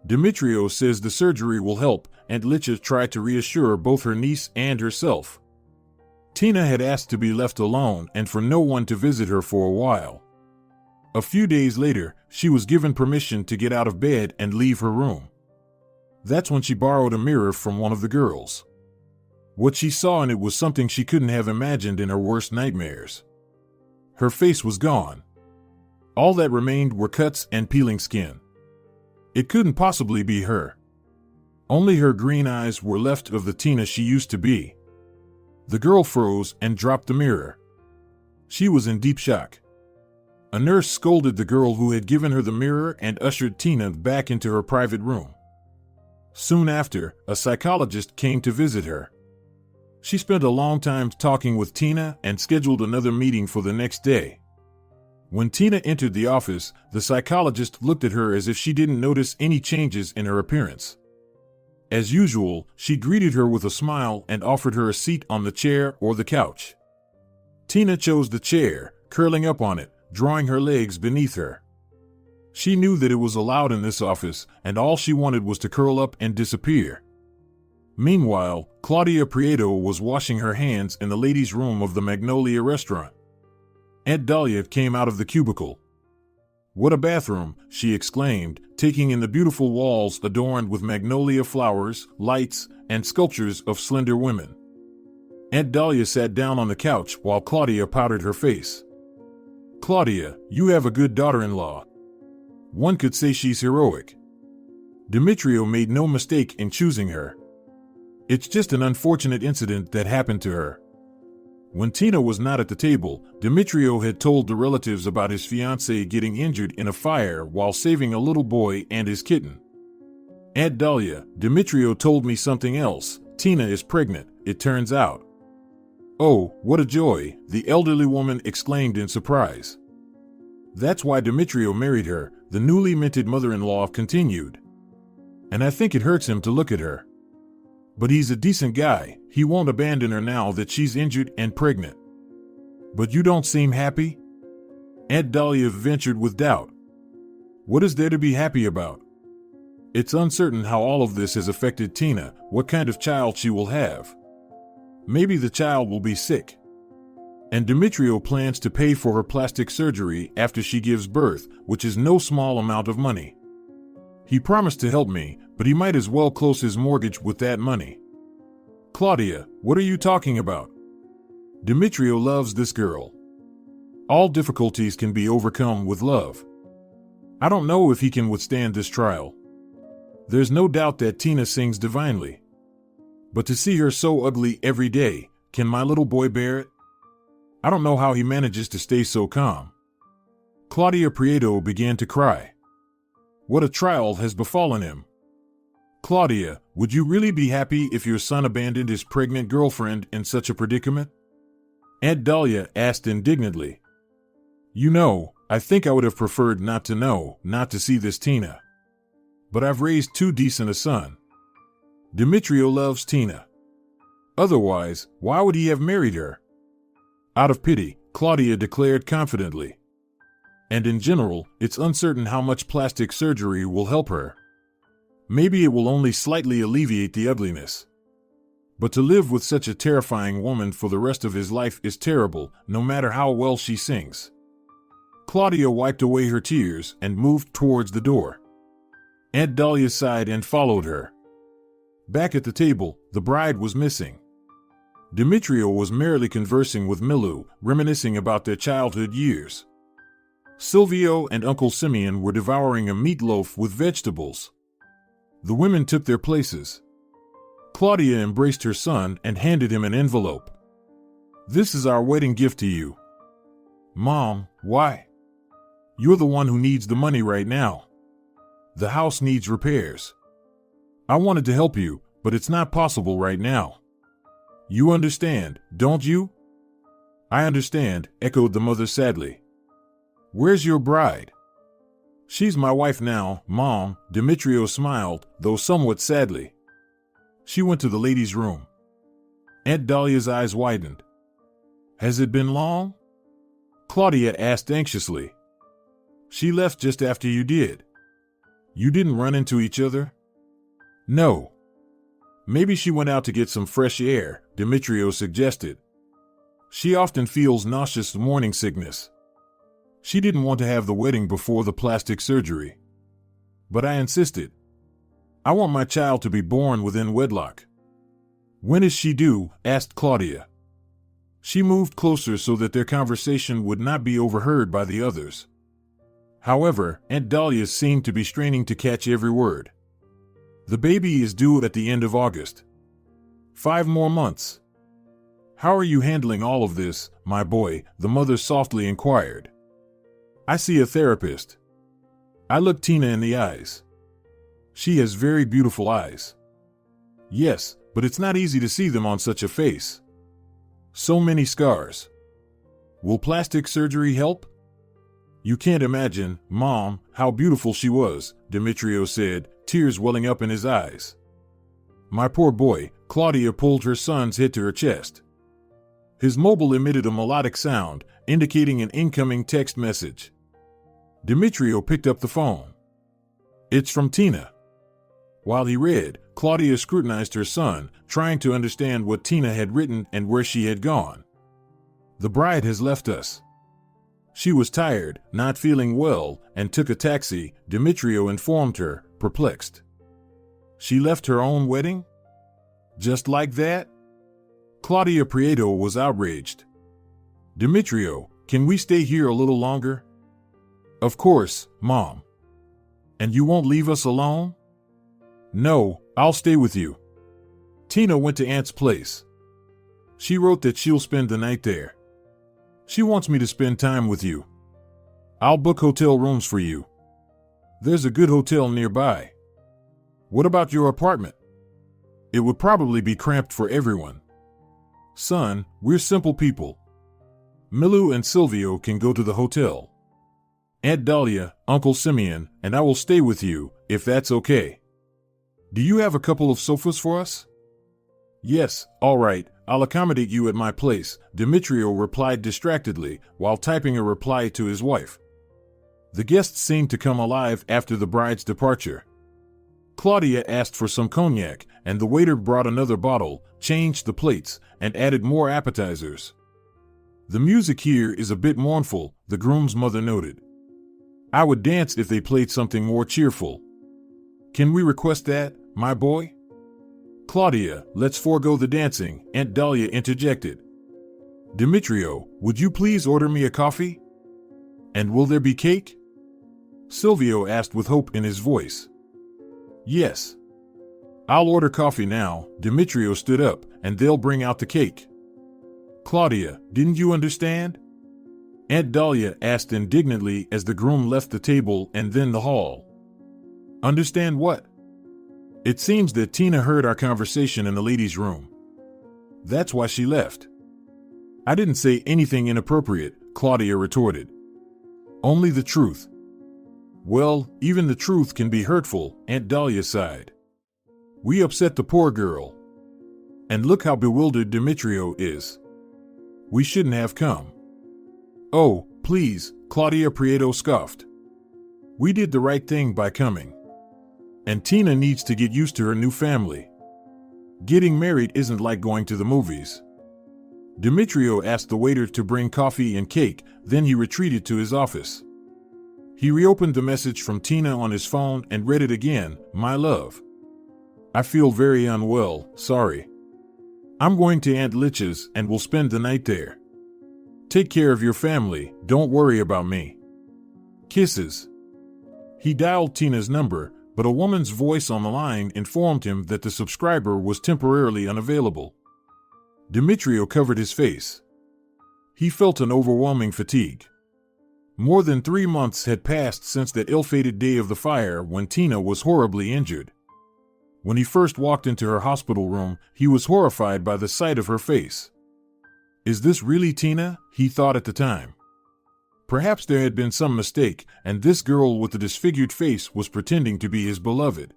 Demetrio says the surgery will help, and Licha tried to reassure both her niece and herself. Tina had asked to be left alone and for no one to visit her for a while. A few days later, she was given permission to get out of bed and leave her room. That's when she borrowed a mirror from one of the girls. What she saw in it was something she couldn't have imagined in her worst nightmares. Her face was gone. All that remained were cuts and peeling skin. It couldn't possibly be her. Only her green eyes were left of the Tina she used to be. The girl froze and dropped the mirror. She was in deep shock. A nurse scolded the girl who had given her the mirror and ushered Tina back into her private room. Soon after, a psychologist came to visit her. She spent a long time talking with Tina and scheduled another meeting for the next day. When Tina entered the office, the psychologist looked at her as if she didn't notice any changes in her appearance. As usual, she greeted her with a smile and offered her a seat on the chair or the couch. Tina chose the chair, curling up on it, drawing her legs beneath her. She knew that it was allowed in this office, and all she wanted was to curl up and disappear. Meanwhile, Claudia Prieto was washing her hands in the ladies' room of the Magnolia restaurant. Aunt Dalia came out of the cubicle. "What a bathroom," she exclaimed, taking in the beautiful walls adorned with magnolia flowers, lights, and sculptures of slender women. Aunt Dalia sat down on the couch while Claudia powdered her face. "Claudia, you have a good daughter-in-law. One could say she's heroic. Demetrio made no mistake in choosing her. It's just an unfortunate incident that happened to her." When Tina was not at the table, Demetrio had told the relatives about his fiancée getting injured in a fire while saving a little boy and his kitten. "Aunt Dalia, Demetrio told me something else. Tina is pregnant, it turns out." "Oh, what a joy," the elderly woman exclaimed in surprise. "That's why Demetrio married her," the newly minted mother-in-law continued. "And I think it hurts him to look at her. But he's a decent guy, he won't abandon her now that she's injured and pregnant." "But you don't seem happy?" Aunt Dalia ventured with doubt. "What is there to be happy about? It's uncertain how all of this has affected Tina, what kind of child she will have. Maybe the child will be sick. And Demetrio plans to pay for her plastic surgery after she gives birth, which is no small amount of money. He promised to help me, but he might as well close his mortgage with that money." "Claudia, what are you talking about? Demetrio loves this girl. All difficulties can be overcome with love. I don't know if he can withstand this trial. There's no doubt that Tina sings divinely. But to see her so ugly every day, can my little boy bear it? I don't know how he manages to stay so calm." Claudia Prieto began to cry. What a trial has befallen him. "Claudia, would you really be happy if your son abandoned his pregnant girlfriend in such a predicament?" Aunt Dalia asked indignantly. "You know, I think I would have preferred not to know, not to see this Tina. But I've raised too decent a son. Demetrio loves Tina. Otherwise, why would he have married her?" "Out of pity," Claudia declared confidently. "And in general, it's uncertain how much plastic surgery will help her. Maybe it will only slightly alleviate the ugliness. But to live with such a terrifying woman for the rest of his life is terrible, no matter how well she sings." Claudia wiped away her tears and moved towards the door. Aunt Dalia sighed and followed her. Back at the table, the bride was missing. Demetrio was merrily conversing with Milu, reminiscing about their childhood years. Silvio and Uncle Simeón were devouring a meatloaf with vegetables. The women took their places. Claudia embraced her son and handed him an envelope. "This is our wedding gift to you." "Mom, why?" "You're the one who needs the money right now. The house needs repairs. I wanted to help you, but it's not possible right now. You understand, don't you?" "I understand," echoed the mother sadly. "Where's your bride?" "She's my wife now, Mom," Demetrio smiled, though somewhat sadly. She went to the ladies' room. Aunt Dalia's eyes widened. "Has it been long?" Claudia asked anxiously. "She left just after you did." "You didn't run into each other?" "No." "Maybe she went out to get some fresh air," Demetrio suggested. "She often feels nauseous morning sickness. She didn't want to have the wedding before the plastic surgery. But I insisted. I want my child to be born within wedlock." "When is she due?" asked Claudia. She moved closer so that their conversation would not be overheard by the others. However, Aunt Dalia seemed to be straining to catch every word. "The baby is due at the end of August. 5 more months." "How are you handling all of this, my boy?" the mother softly inquired. "I see a therapist." I looked Tina in the eyes. "She has very beautiful eyes." "Yes, but it's not easy to see them on such a face. So many scars. Will plastic surgery help?" "You can't imagine, Mom, how beautiful she was," Demetrio said, tears welling up in his eyes. "My poor boy," Claudia pulled her son's head to her chest. His mobile emitted a melodic sound, indicating an incoming text message. Demetrio picked up the phone. "It's from Tina." While he read, Claudia scrutinized her son, trying to understand what Tina had written and where she had gone. "The bride has left us. She was tired, not feeling well, and took a taxi," Demetrio informed her, perplexed. "She left her own wedding? Just like that?" Claudia Prieto was outraged. "Demetrio, can we stay here a little longer?" "Of course, Mom." "And you won't leave us alone?" "No, I'll stay with you." Tina went to Aunt's place. She wrote that she'll spend the night there. She wants me to spend time with you. I'll book hotel rooms for you. There's a good hotel nearby. What about your apartment? It would probably be cramped for everyone. Son, we're simple people. Milu and Silvio can go to the hotel. Aunt Dalia, Uncle Simeón, and I will stay with you, if that's okay. Do you have a couple of sofas for us? Yes, all right, I'll accommodate you at my place, Demetrio replied distractedly while typing a reply to his wife. The guests seemed to come alive after the bride's departure. Claudia asked for some cognac, and the waiter brought another bottle, changed the plates, and added more appetizers. The music here is a bit mournful, the groom's mother noted. I would dance if they played something more cheerful. Can we request that, my boy? Claudia, let's forego the dancing, Aunt Dalia interjected. Demetrio, would you please order me a coffee? And will there be cake? Silvio asked with hope in his voice. Yes. I'll order coffee now, Demetrio stood up, and they'll bring out the cake. Claudia, didn't you understand? Aunt Dalia asked indignantly as the groom left the table and then the hall. Understand what? It seems that Tina heard our conversation in the ladies' room. That's why she left. I didn't say anything inappropriate, Claudia retorted. Only the truth. Well, even the truth can be hurtful, Aunt Dalia sighed. We upset the poor girl. And look how bewildered Demetrio is. We shouldn't have come. Oh, please, Claudia Prieto scoffed. We did the right thing by coming. And Tina needs to get used to her new family. Getting married isn't like going to the movies. Demetrio asked the waiter to bring coffee and cake, then he retreated to his office. He reopened the message from Tina on his phone and read it again, My love. I feel very unwell, sorry. I'm going to Aunt Lich's and we'll spend the night there. Take care of your family, don't worry about me. Kisses. He dialed Tina's number, but a woman's voice on the line informed him that the subscriber was temporarily unavailable. Demetrio covered his face. He felt an overwhelming fatigue. More than 3 months had passed since that ill-fated day of the fire when Tina was horribly injured. When he first walked into her hospital room, he was horrified by the sight of her face. Is this really Tina? He thought at the time. Perhaps there had been some mistake, and this girl with the disfigured face was pretending to be his beloved.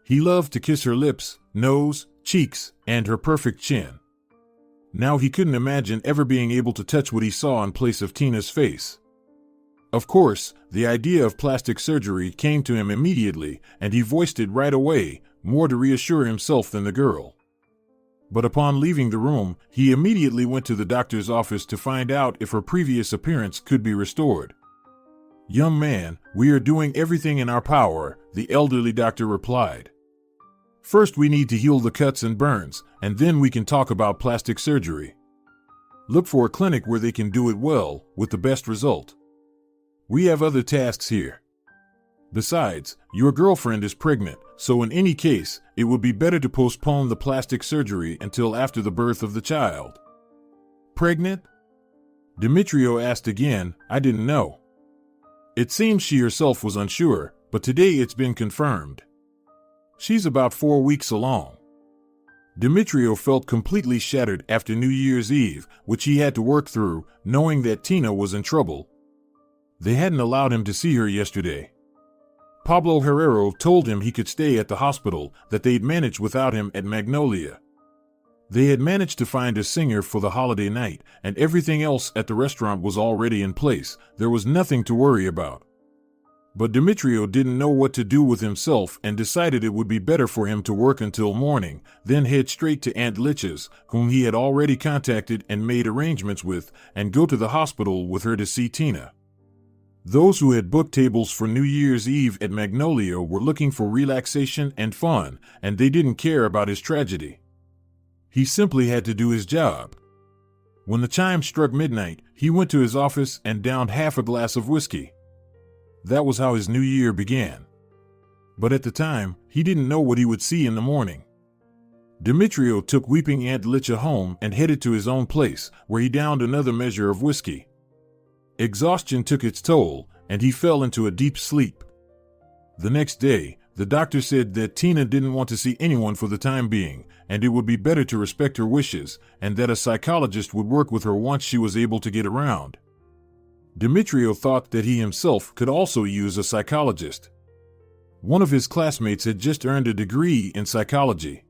He loved to kiss her lips, nose, cheeks, and her perfect chin. Now he couldn't imagine ever being able to touch what he saw in place of Tina's face. Of course, the idea of plastic surgery came to him immediately, and he voiced it right away, more to reassure himself than the girl. But upon leaving the room, he immediately went to the doctor's office to find out if her previous appearance could be restored. Young man, we are doing everything in our power, the elderly doctor replied. First we need to heal the cuts and burns, and then we can talk about plastic surgery. Look for a clinic where they can do it well, with the best result. We have other tasks here. Besides, your girlfriend is pregnant, so in any case, it would be better to postpone the plastic surgery until after the birth of the child. Pregnant? Demetrio asked again. I didn't know. It seems she herself was unsure, but today it's been confirmed. She's about 4 weeks along. Demetrio felt completely shattered after New Year's Eve, which he had to work through, knowing that Tina was in trouble. They hadn't allowed him to see her yesterday. Pablo Herrero told him he could stay at the hospital, that they'd managed without him at Magnolia. They had managed to find a singer for the holiday night, and everything else at the restaurant was already in place. There was nothing to worry about. But Demetrio didn't know what to do with himself and decided it would be better for him to work until morning, then head straight to Aunt Lich's, whom he had already contacted and made arrangements with, and go to the hospital with her to see Tina. Those who had booked tables for New Year's Eve at Magnolia were looking for relaxation and fun, and they didn't care about his tragedy. He simply had to do his job. When the chime struck midnight, he went to his office and downed half a glass of whiskey. That was how his new year began. But at the time, he didn't know what he would see in the morning. Demetrio took weeping Aunt Licha home and headed to his own place, where he downed another measure of whiskey. Exhaustion took its toll, and he fell into a deep sleep. The next day, the doctor said that Tina didn't want to see anyone for the time being, and it would be better to respect her wishes, and that a psychologist would work with her once she was able to get around. Demetrio thought that he himself could also use a psychologist. One of his classmates had just earned a degree in psychology.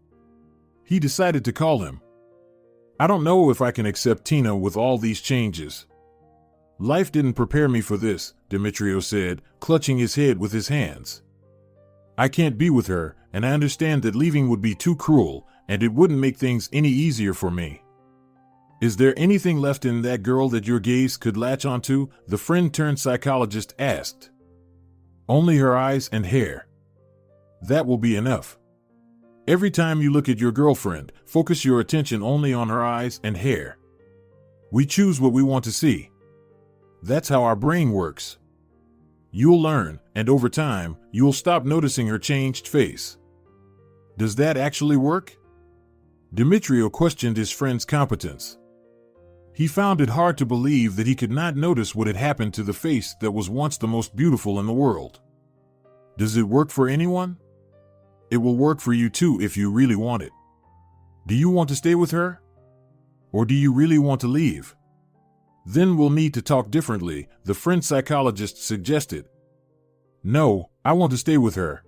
He decided to call him. I don't know if I can accept Tina with all these changes. Life didn't prepare me for this, Demetrio said, clutching his head with his hands. I can't be with her, and I understand that leaving would be too cruel, and it wouldn't make things any easier for me. Is there anything left in that girl that your gaze could latch onto? The friend-turned-psychologist asked. Only her eyes and hair. That will be enough. Every time you look at your girlfriend, focus your attention only on her eyes and hair. We choose what we want to see. That's how our brain works. You'll learn, and over time, you'll stop noticing her changed face. Does that actually work? Demetrio questioned his friend's competence. He found it hard to believe that he could not notice what had happened to the face that was once the most beautiful in the world. Does it work for anyone? It will work for you too if you really want it. Do you want to stay with her? Or do you really want to leave? Then we'll need to talk differently, the friend psychologist suggested. No, I want to stay with her.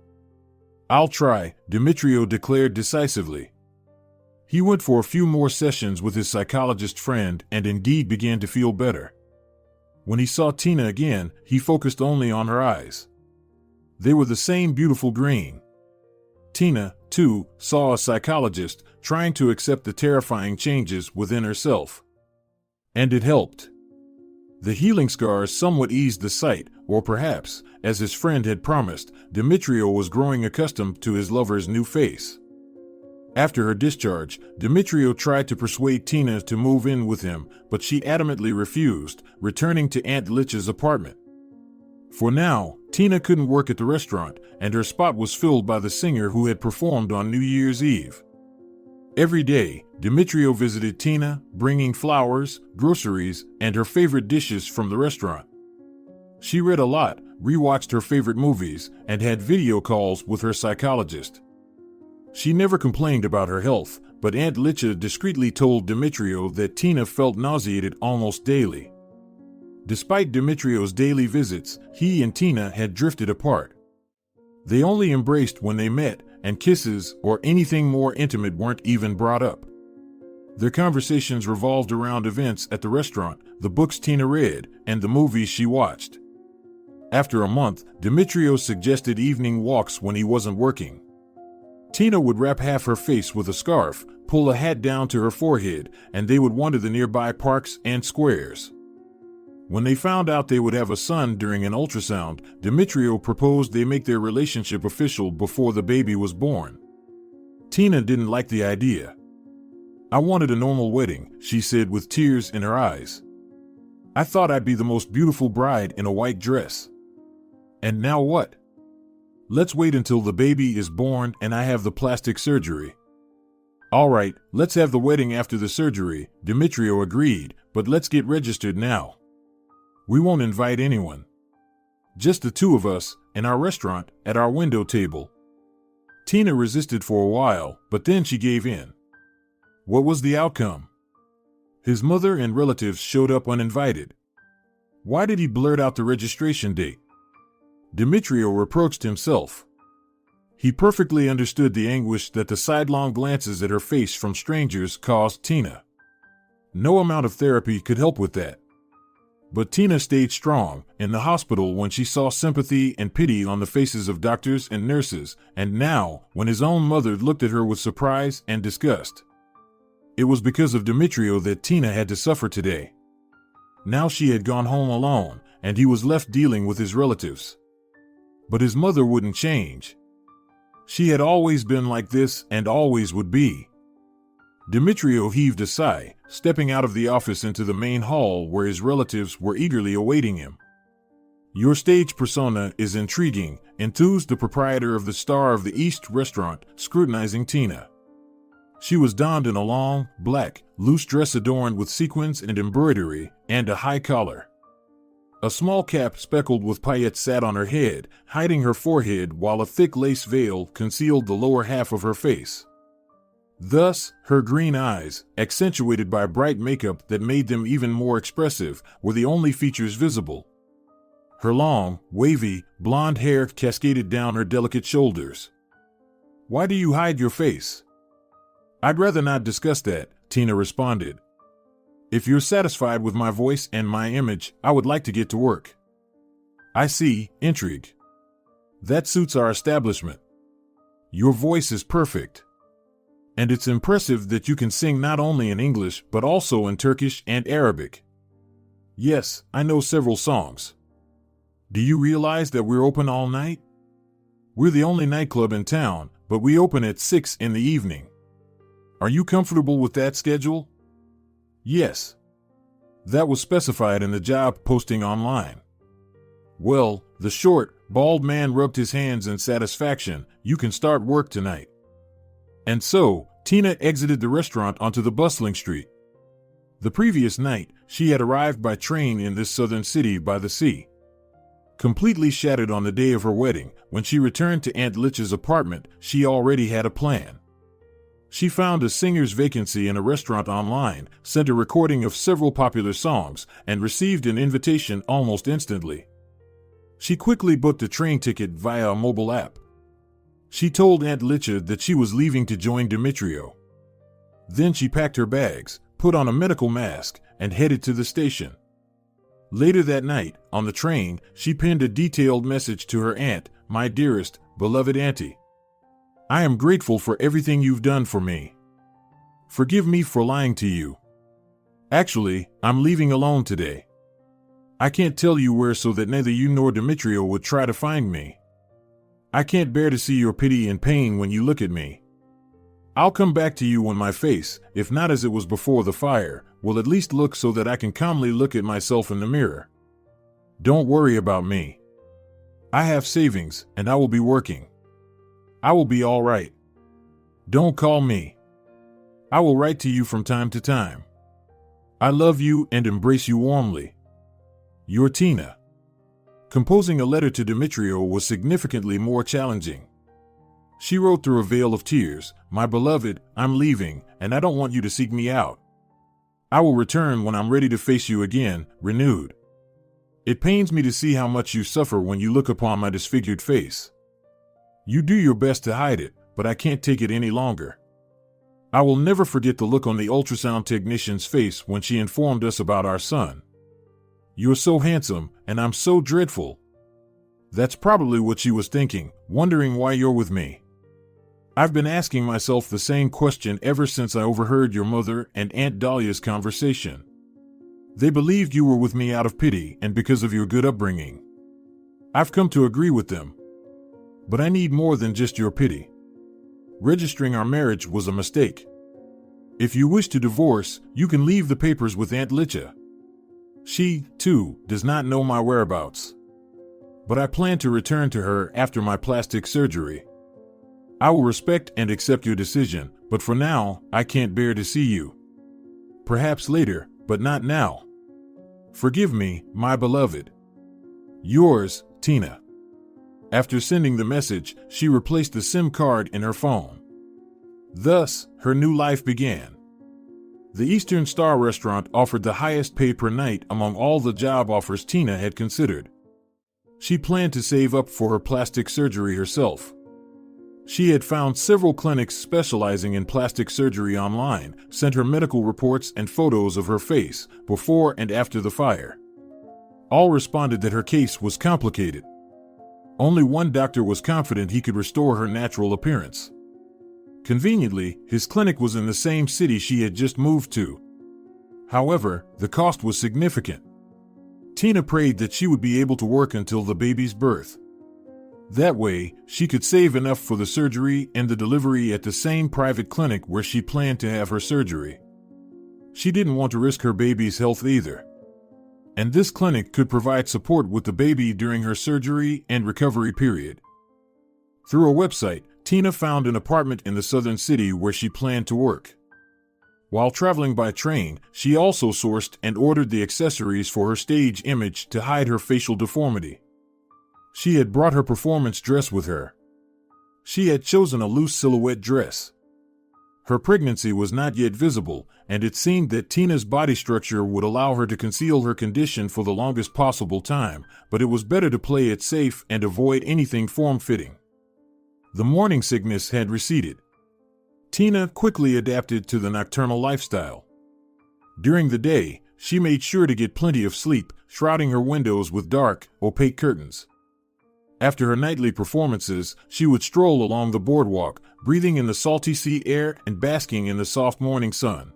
I'll try, Demetrio declared decisively. He went for a few more sessions with his psychologist friend and indeed began to feel better. When he saw Tina again, he focused only on her eyes. They were the same beautiful green. Tina, too, saw a psychologist trying to accept the terrifying changes within herself. And it helped. The healing scars somewhat eased the sight, or perhaps, as his friend had promised, Demetrio was growing accustomed to his lover's new face. After her discharge, Demetrio tried to persuade Tina to move in with him, but she adamantly refused, returning to Aunt Lich's apartment. For now, Tina couldn't work at the restaurant, and her spot was filled by the singer who had performed on New Year's Eve. Every day, Demetrio visited Tina, bringing flowers, groceries, and her favorite dishes from the restaurant. She read a lot, rewatched her favorite movies, and had video calls with her psychologist. She never complained about her health, but Aunt Licha discreetly told Demetrio that Tina felt nauseated almost daily. Despite Demetrio's daily visits, he and Tina had drifted apart. They only embraced when they met, and kisses or anything more intimate weren't even brought up. Their conversations revolved around events at the restaurant, the books Tina read, and the movies she watched. After a month, Demetrio suggested evening walks when he wasn't working. Tina would wrap half her face with a scarf, pull a hat down to her forehead, and they would wander the nearby parks and squares. When they found out they would have a son during an ultrasound, Demetrio proposed they make their relationship official before the baby was born. Tina didn't like the idea. "I wanted a normal wedding," she said with tears in her eyes. "I thought I'd be the most beautiful bride in a white dress. And now what? Let's wait until the baby is born and I have the plastic surgery." "All right, let's have the wedding after the surgery," Demetrio agreed, "but let's get registered now. We won't invite anyone. Just the two of us, in our restaurant, at our window table." Tina resisted for a while, but then she gave in. What was the outcome? His mother and relatives showed up uninvited. Why did he blurt out the registration date? Demetrio reproached himself. He perfectly understood the anguish that the sidelong glances at her face from strangers caused Tina. No amount of therapy could help with that. But Tina stayed strong in the hospital when she saw sympathy and pity on the faces of doctors and nurses, and now, when his own mother looked at her with surprise and disgust. It was because of Demetrio that Tina had to suffer today. Now she had gone home alone, and he was left dealing with his relatives. But his mother wouldn't change. She had always been like this and always would be. Demetrio heaved a sigh, stepping out of the office into the main hall where his relatives were eagerly awaiting him. "Your stage persona is intriguing," enthused the proprietor of the Star of the East restaurant, scrutinizing Tina. She was donned in a long, black, loose dress adorned with sequins and embroidery, and a high collar. A small cap speckled with paillettes sat on her head, hiding her forehead, while a thick lace veil concealed the lower half of her face. Thus, her green eyes, accentuated by bright makeup that made them even more expressive, were the only features visible. Her long, wavy, blonde hair cascaded down her delicate shoulders. "Why do you hide your face?" "I'd rather not discuss that," Tina responded. "If you're satisfied with my voice and my image, I would like to get to work." "I see, intrigue. That suits our establishment. Your voice is perfect. And it's impressive that you can sing not only in English but also in Turkish and Arabic." "Yes, I know several songs." "Do you realize that we're open all night? We're the only nightclub in town, but we open at 6 in the evening. Are you comfortable with that schedule?" "Yes. That was specified in the job posting online." "Well," the short, bald man rubbed his hands in satisfaction, "you can start work tonight." And so, Tina exited the restaurant onto the bustling street. The previous night, she had arrived by train in this southern city by the sea. Completely shattered on the day of her wedding, when she returned to Aunt Lich's apartment, she already had a plan. She found a singer's vacancy in a restaurant online, sent a recording of several popular songs, and received an invitation almost instantly. She quickly booked a train ticket via a mobile app. She told Aunt Licha that she was leaving to join Demetrio. Then she packed her bags, put on a medical mask, and headed to the station. Later that night, on the train, she penned a detailed message to her aunt, "My dearest, beloved auntie. I am grateful for everything you've done for me. Forgive me for lying to you. Actually, I'm leaving alone today. I can't tell you where so that neither you nor Demetrio would try to find me. I can't bear to see your pity and pain when you look at me. I'll come back to you when my face, if not as it was before the fire, will at least look so that I can calmly look at myself in the mirror. Don't worry about me. I have savings, and I will be working. I will be all right. Don't call me. I will write to you from time to time. I love you and embrace you warmly. Your Tina. Composing a letter to Demetrio was significantly more challenging. She wrote through a veil of tears, "My beloved, I'm leaving, and I don't want you to seek me out. I will return when I'm ready to face you again, renewed. It pains me to see how much you suffer when you look upon my disfigured face. You do your best to hide it, but I can't take it any longer. I will never forget the look on the ultrasound technician's face when she informed us about our son. You're so handsome, and I'm so dreadful." That's probably what she was thinking, wondering why you're with me. I've been asking myself the same question ever since I overheard your mother and Aunt Dalia's conversation. They believed you were with me out of pity and because of your good upbringing. I've come to agree with them. But I need more than just your pity. Registering our marriage was a mistake. If you wish to divorce, you can leave the papers with Aunt Licha. She, too, does not know my whereabouts. But I plan to return to her after my plastic surgery. I will respect and accept your decision, but for now, I can't bear to see you. Perhaps later, but not now. Forgive me, my beloved. Yours, Tina. After sending the message, she replaced the SIM card in her phone. Thus, her new life began. The Eastern Star restaurant offered the highest pay per night among all the job offers Tina had considered. She planned to save up for her plastic surgery herself. She had found several clinics specializing in plastic surgery online, sent her medical reports and photos of her face before and after the fire. All responded that her case was complicated. Only one doctor was confident he could restore her natural appearance. Conveniently, his clinic was in the same city she had just moved to. However, the cost was significant. Tina prayed that she would be able to work until the baby's birth. That way, she could save enough for the surgery and the delivery at the same private clinic where she planned to have her surgery. She didn't want to risk her baby's health either. And this clinic could provide support with the baby during her surgery and recovery period. Through a website, Tina found an apartment in the southern city where she planned to work. While traveling by train, she also sourced and ordered the accessories for her stage image to hide her facial deformity. She had brought her performance dress with her. She had chosen a loose silhouette dress. Her pregnancy was not yet visible, and it seemed that Tina's body structure would allow her to conceal her condition for the longest possible time, but it was better to play it safe and avoid anything form-fitting. The morning sickness had receded. Tina quickly adapted to the nocturnal lifestyle. During the day, she made sure to get plenty of sleep, shrouding her windows with dark, opaque curtains. After her nightly performances, she would stroll along the boardwalk, breathing in the salty sea air and basking in the soft morning sun.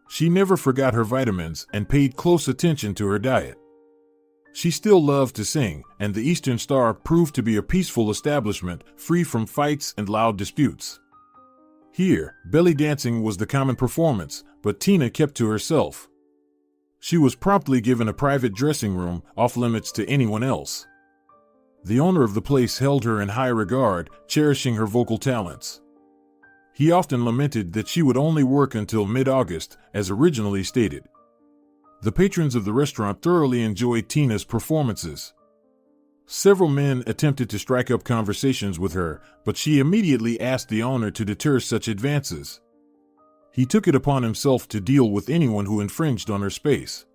She never forgot her vitamins and paid close attention to her diet. She still loved to sing, and the Eastern Star proved to be a peaceful establishment, free from fights and loud disputes. Here, belly dancing was the common performance, but Tina kept to herself. She was promptly given a private dressing room, off limits to anyone else. The owner of the place held her in high regard, cherishing her vocal talents. He often lamented that she would only work until mid-August, as originally stated. The patrons of the restaurant thoroughly enjoyed Tina's performances. Several men attempted to strike up conversations with her, but she immediately asked the owner to deter such advances. He took it upon himself to deal with anyone who infringed on her space.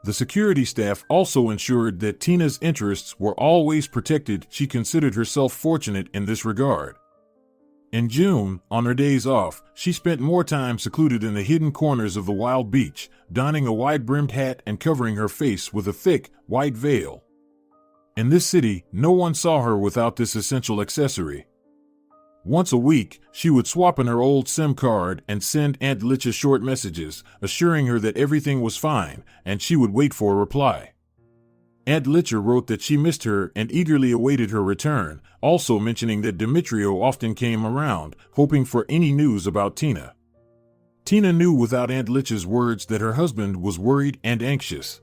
The security staff also ensured that Tina's interests were always protected. She considered herself fortunate in this regard. In June, on her days off, she spent more time secluded in the hidden corners of the wild beach, donning a wide-brimmed hat and covering her face with a thick, white veil. In this city, no one saw her without this essential accessory. Once a week, she would swap in her old SIM card and send Aunt Licha short messages, assuring her that everything was fine, and she would wait for a reply. Aunt Licha wrote that she missed her and eagerly awaited her return, also mentioning that Demetrio often came around, hoping for any news about Tina. Tina knew without Aunt Licha's words that her husband was worried and anxious.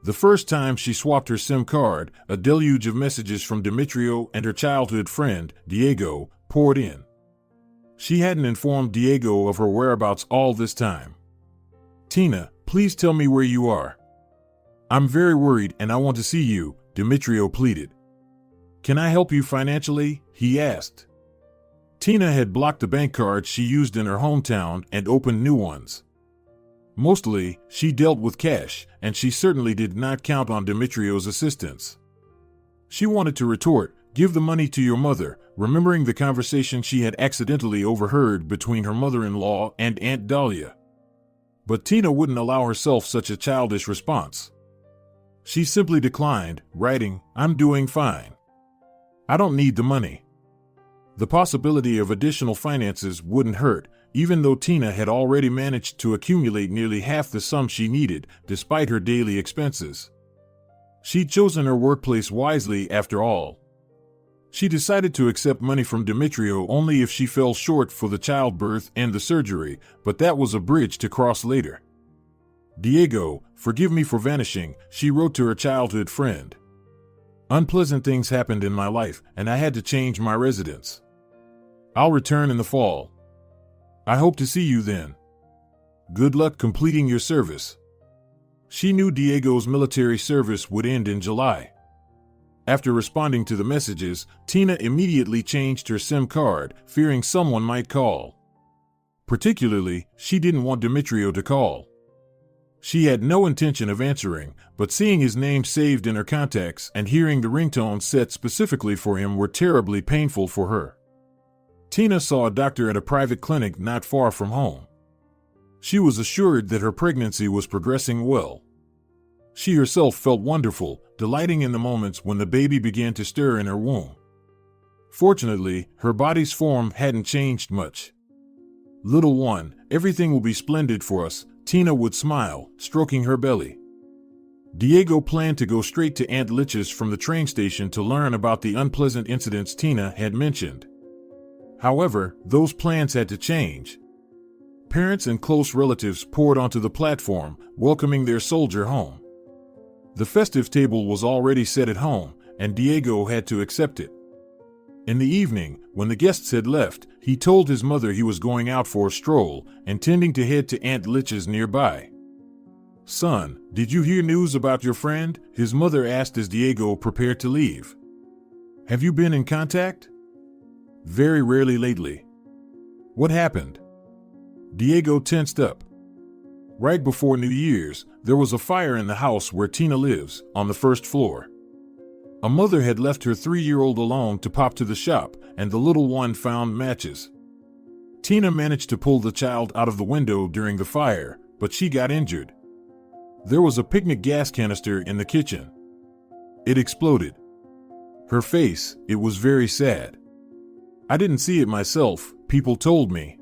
The first time she swapped her SIM card, a deluge of messages from Demetrio and her childhood friend, Diego, poured in. She hadn't informed Diego of her whereabouts all this time. "Tina, please tell me where you are. I'm very worried and I want to see you," Demetrio pleaded. "Can I help you financially?" he asked. Tina had blocked the bank cards she used in her hometown and opened new ones. Mostly, she dealt with cash, and she certainly did not count on Demetrio's assistance. She wanted to retort, "Give the money to your mother," remembering the conversation she had accidentally overheard between her mother-in-law and Aunt Dalia. But Tina wouldn't allow herself such a childish response. She simply declined, writing, "I'm doing fine. I don't need the money." The possibility of additional finances wouldn't hurt, even though Tina had already managed to accumulate nearly half the sum she needed, despite her daily expenses. She'd chosen her workplace wisely after all. She decided to accept money from Demetrio only if she fell short for the childbirth and the surgery, but that was a bridge to cross later. "Diego, forgive me for vanishing," she wrote to her childhood friend. "Unpleasant things happened in my life, and I had to change my residence. I'll return in the fall. I hope to see you then. Good luck completing your service." She knew Diego's military service would end in July. After responding to the messages, Tina immediately changed her SIM card, fearing someone might call. Particularly, she didn't want Demetrio to call. She had no intention of answering, but seeing his name saved in her contacts and hearing the ringtone set specifically for him were terribly painful for her. Tina saw a doctor at a private clinic not far from home. She was assured that her pregnancy was progressing well. She herself felt wonderful, delighting in the moments when the baby began to stir in her womb. Fortunately, her body's form hadn't changed much. "Little one, everything will be splendid for us," Tina would smile, stroking her belly. Diego planned to go straight to Aunt Licha's from the train station to learn about the unpleasant incidents Tina had mentioned. However, those plans had to change. Parents and close relatives poured onto the platform, welcoming their soldier home. The festive table was already set at home, and Diego had to accept it. In the evening, when the guests had left, he told his mother he was going out for a stroll, intending to head to Aunt Licha's nearby. "Son, did you hear news about your friend?" his mother asked as Diego prepared to leave. "Have you been in contact?" "Very rarely lately." "What happened?" Diego tensed up. Right before New Year's, there was a fire in the house where Tina lives, on the first floor. A mother had left her 3-year-old alone to pop to the shop, and the little one found matches. Tina managed to pull the child out of the window during the fire, but she got injured. There was a picnic gas canister in the kitchen. It exploded. Her face, it was very sad. "I didn't see it myself, people told me."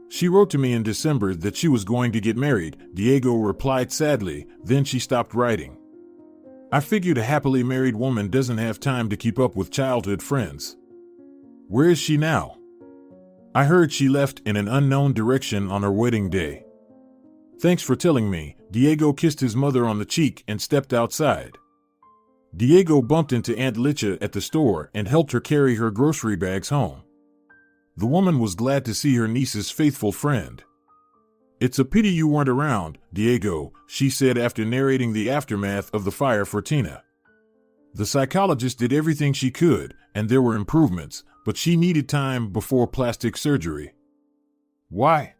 She wrote to me in December that she was going to get married, Diego replied sadly, then she stopped writing. "I figured a happily married woman doesn't have time to keep up with childhood friends. Where is she now?" "I heard she left in an unknown direction on her wedding day." "Thanks for telling me." Diego kissed his mother on the cheek and stepped outside. Diego bumped into Aunt Licha at the store and helped her carry her grocery bags home. The woman was glad to see her niece's faithful friend. "It's a pity you weren't around, Diego," she said after narrating the aftermath of the fire for Tina. "The psychologist did everything she could, and there were improvements, but she needed time before plastic surgery." "Why?"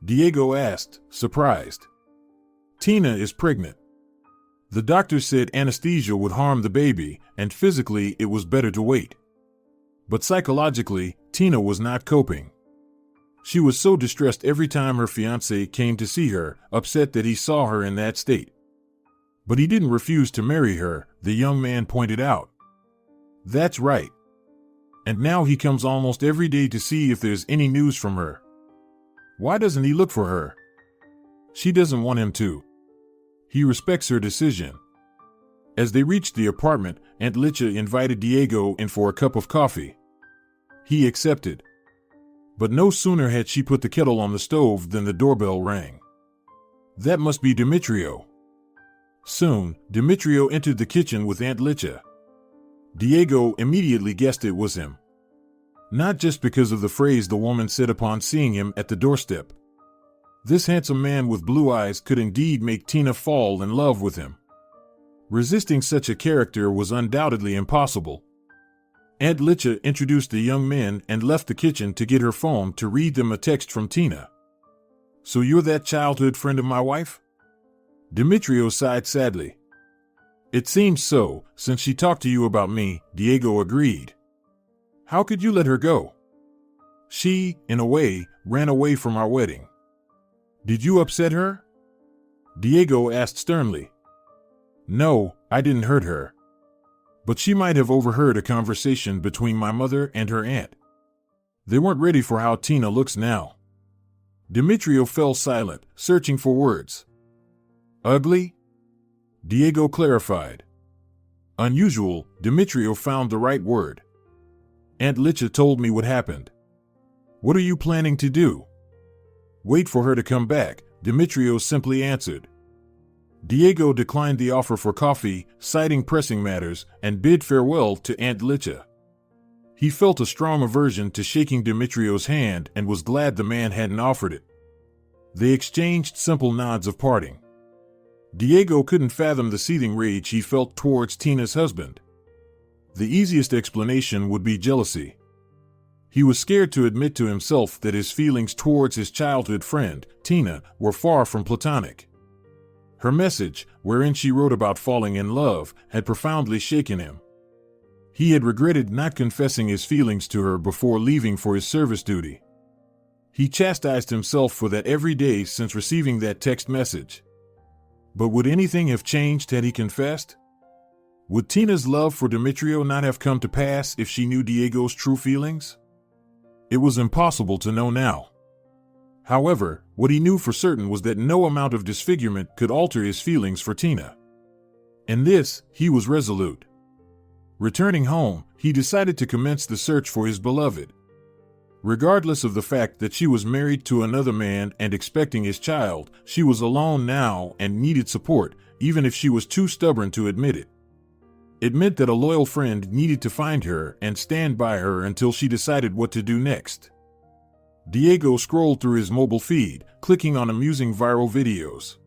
Diego asked, surprised. "Tina is pregnant. The doctor said anesthesia would harm the baby, and physically it was better to wait. But psychologically, Tina was not coping. She was so distressed every time her fiancé came to see her, upset that he saw her in that state. But he didn't refuse to marry her, the young man pointed out. "That's right. And now he comes almost every day to see if there's any news from her. Why doesn't he look for her?" "She doesn't want him to. He respects her decision." As they reached the apartment, Aunt Licha invited Diego in for a cup of coffee. He accepted. But no sooner had she put the kettle on the stove than the doorbell rang. That must be Demetrio. Soon, Demetrio entered the kitchen with Aunt Licha. Diego immediately guessed it was him. Not just because of the phrase the woman said upon seeing him at the doorstep. This handsome man with blue eyes could indeed make Tina fall in love with him. Resisting such a character was undoubtedly impossible. Aunt Licha introduced the young men and left the kitchen to get her phone to read them a text from Tina. "So you're that childhood friend of my wife?" Demetrio sighed sadly. "It seems so, since she talked to you about me," Diego agreed. "How could you let her go? She, in a way, ran away from our wedding." "Did you upset her?" Diego asked sternly. "No, I didn't hurt her. But she might have overheard a conversation between my mother and her aunt. They weren't ready for how Tina looks now." Demetrio fell silent, searching for words. "Ugly?" Diego clarified. Unusual, Demetrio found the right word. "Aunt Licha told me what happened." "What are you planning to do?" "Wait for her to come back," Demetrio simply answered. Diego declined the offer for coffee, citing pressing matters, and bid farewell to Aunt Licha. He felt a strong aversion to shaking Demetrio's hand and was glad the man hadn't offered it. They exchanged simple nods of parting. Diego couldn't fathom the seething rage he felt towards Tina's husband. The easiest explanation would be jealousy. He was scared to admit to himself that his feelings towards his childhood friend, Tina, were far from platonic. Her message, wherein she wrote about falling in love, had profoundly shaken him. He had regretted not confessing his feelings to her before leaving for his service duty. He chastised himself for that every day since receiving that text message. But would anything have changed had he confessed? Would Tina's love for Demetrio not have come to pass if she knew Diego's true feelings? It was impossible to know now. However, what he knew for certain was that no amount of disfigurement could alter his feelings for Tina. In this, he was resolute. Returning home, he decided to commence the search for his beloved. Regardless of the fact that she was married to another man and expecting his child, she was alone now and needed support, even if she was too stubborn to admit it. It meant that a loyal friend needed to find her and stand by her until she decided what to do next. Diego scrolled through his mobile feed, clicking on amusing viral videos.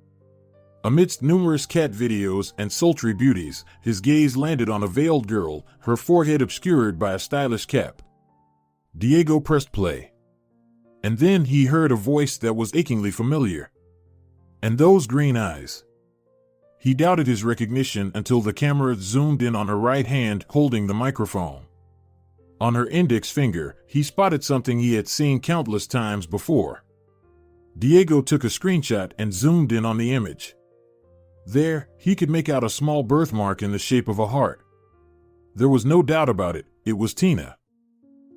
Amidst numerous cat videos and sultry beauties, his gaze landed on a veiled girl, her forehead obscured by a stylish cap. Diego pressed play. And then he heard a voice that was achingly familiar. And those green eyes. He doubted his recognition until the camera zoomed in on her right hand holding the microphone. On her index finger, he spotted something he had seen countless times before. Diego took a screenshot and zoomed in on the image. There, he could make out a small birthmark in the shape of a heart. There was no doubt about it, it was Tina.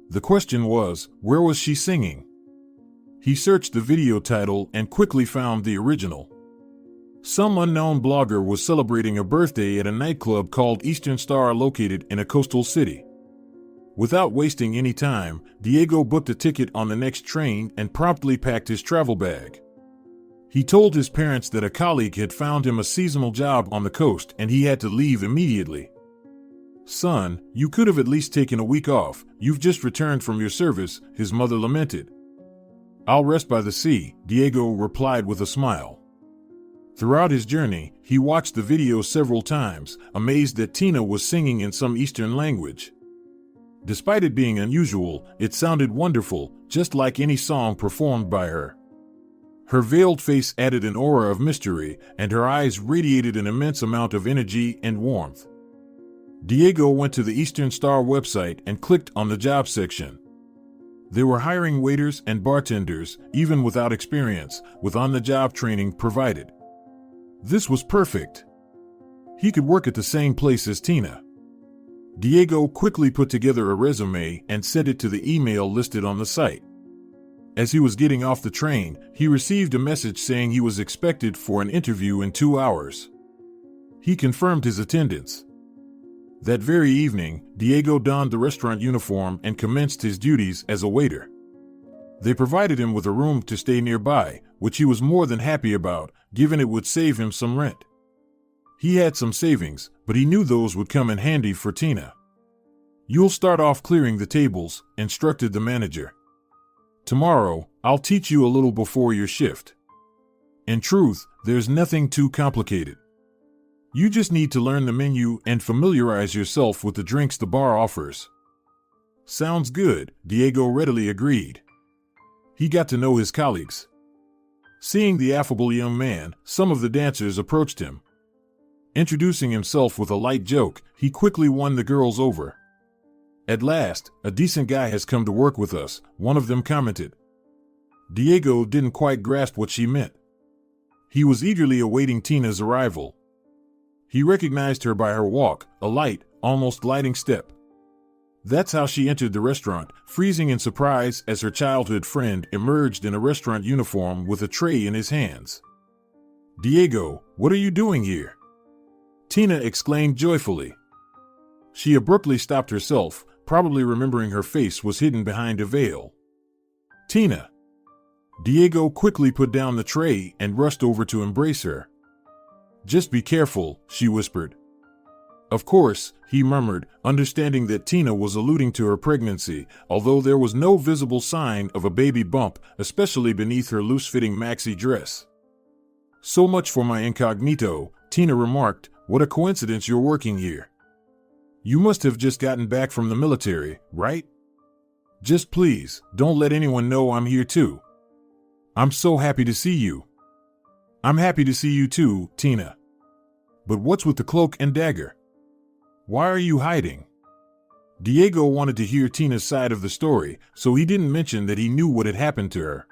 The question was, where was she singing? He searched the video title and quickly found the original. Some unknown blogger was celebrating a birthday at a nightclub called Eastern Star located in a coastal city. Without wasting any time, Diego booked a ticket on the next train and promptly packed his travel bag. He told his parents that a colleague had found him a seasonal job on the coast and he had to leave immediately. "Son, you could have at least taken a week off. You've just returned from your service," his mother lamented. "I'll rest by the sea," Diego replied with a smile. Throughout his journey, he watched the video several times, amazed that Tina was singing in some Eastern language. Despite it being unusual, it sounded wonderful, just like any song performed by her. Her veiled face added an aura of mystery, and her eyes radiated an immense amount of energy and warmth. Diego went to the Eastern Star website and clicked on the job section. They were hiring waiters and bartenders, even without experience, with on-the-job training provided. This was perfect. He could work at the same place as Tina. Diego quickly put together a resume and sent it to the email listed on the site. As he was getting off the train, he received a message saying he was expected for an interview in 2 hours. He confirmed his attendance. That very evening, Diego donned the restaurant uniform and commenced his duties as a waiter. They provided him with a room to stay nearby, which he was more than happy about, given it would save him some rent. He had some savings, but he knew those would come in handy for Tina. "You'll start off clearing the tables," instructed the manager. "Tomorrow, I'll teach you a little before your shift. In truth, there's nothing too complicated. You just need to learn the menu and familiarize yourself with the drinks the bar offers." "Sounds good," Diego readily agreed. He got to know his colleagues. Seeing the affable young man, some of the dancers approached him. Introducing himself with a light joke, he quickly won the girls over. "At last, a decent guy has come to work with us," one of them commented. Diego didn't quite grasp what she meant. He was eagerly awaiting Tina's arrival. He recognized her by her walk, a light, almost gliding step. That's how she entered the restaurant, freezing in surprise as her childhood friend emerged in a restaurant uniform with a tray in his hands. "Diego, what are you doing here?" Tina exclaimed joyfully. She abruptly stopped herself, probably remembering her face was hidden behind a veil. "Tina!" Diego quickly put down the tray and rushed over to embrace her. "Just be careful," she whispered. "Of course," he murmured, understanding that Tina was alluding to her pregnancy, although there was no visible sign of a baby bump, especially beneath her loose-fitting maxi dress. "So much for my incognito," Tina remarked. "What a coincidence you're working here. You must have just gotten back from the military, right? Just please, don't let anyone know I'm here too. I'm so happy to see you." "I'm happy to see you too, Tina. But what's with the cloak and dagger? Why are you hiding?" Diego wanted to hear Tina's side of the story, so he didn't mention that he knew what had happened to her.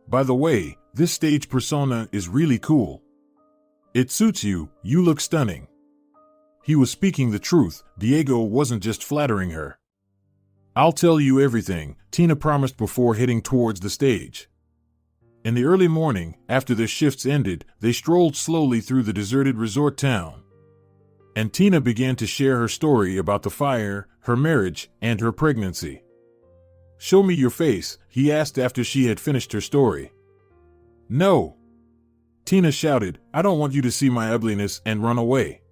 "By the way, this stage persona is really cool. It suits you, you look stunning." He was speaking the truth. Diego wasn't just flattering her. "I'll tell you everything," Tina promised before heading towards the stage. In the early morning, after their shifts ended, they strolled slowly through the deserted resort town. And Tina began to share her story about the fire, her marriage, and her pregnancy. "Show me your face," he asked after she had finished her story. "No!" Tina shouted, "I don't want you to see my ugliness and run away.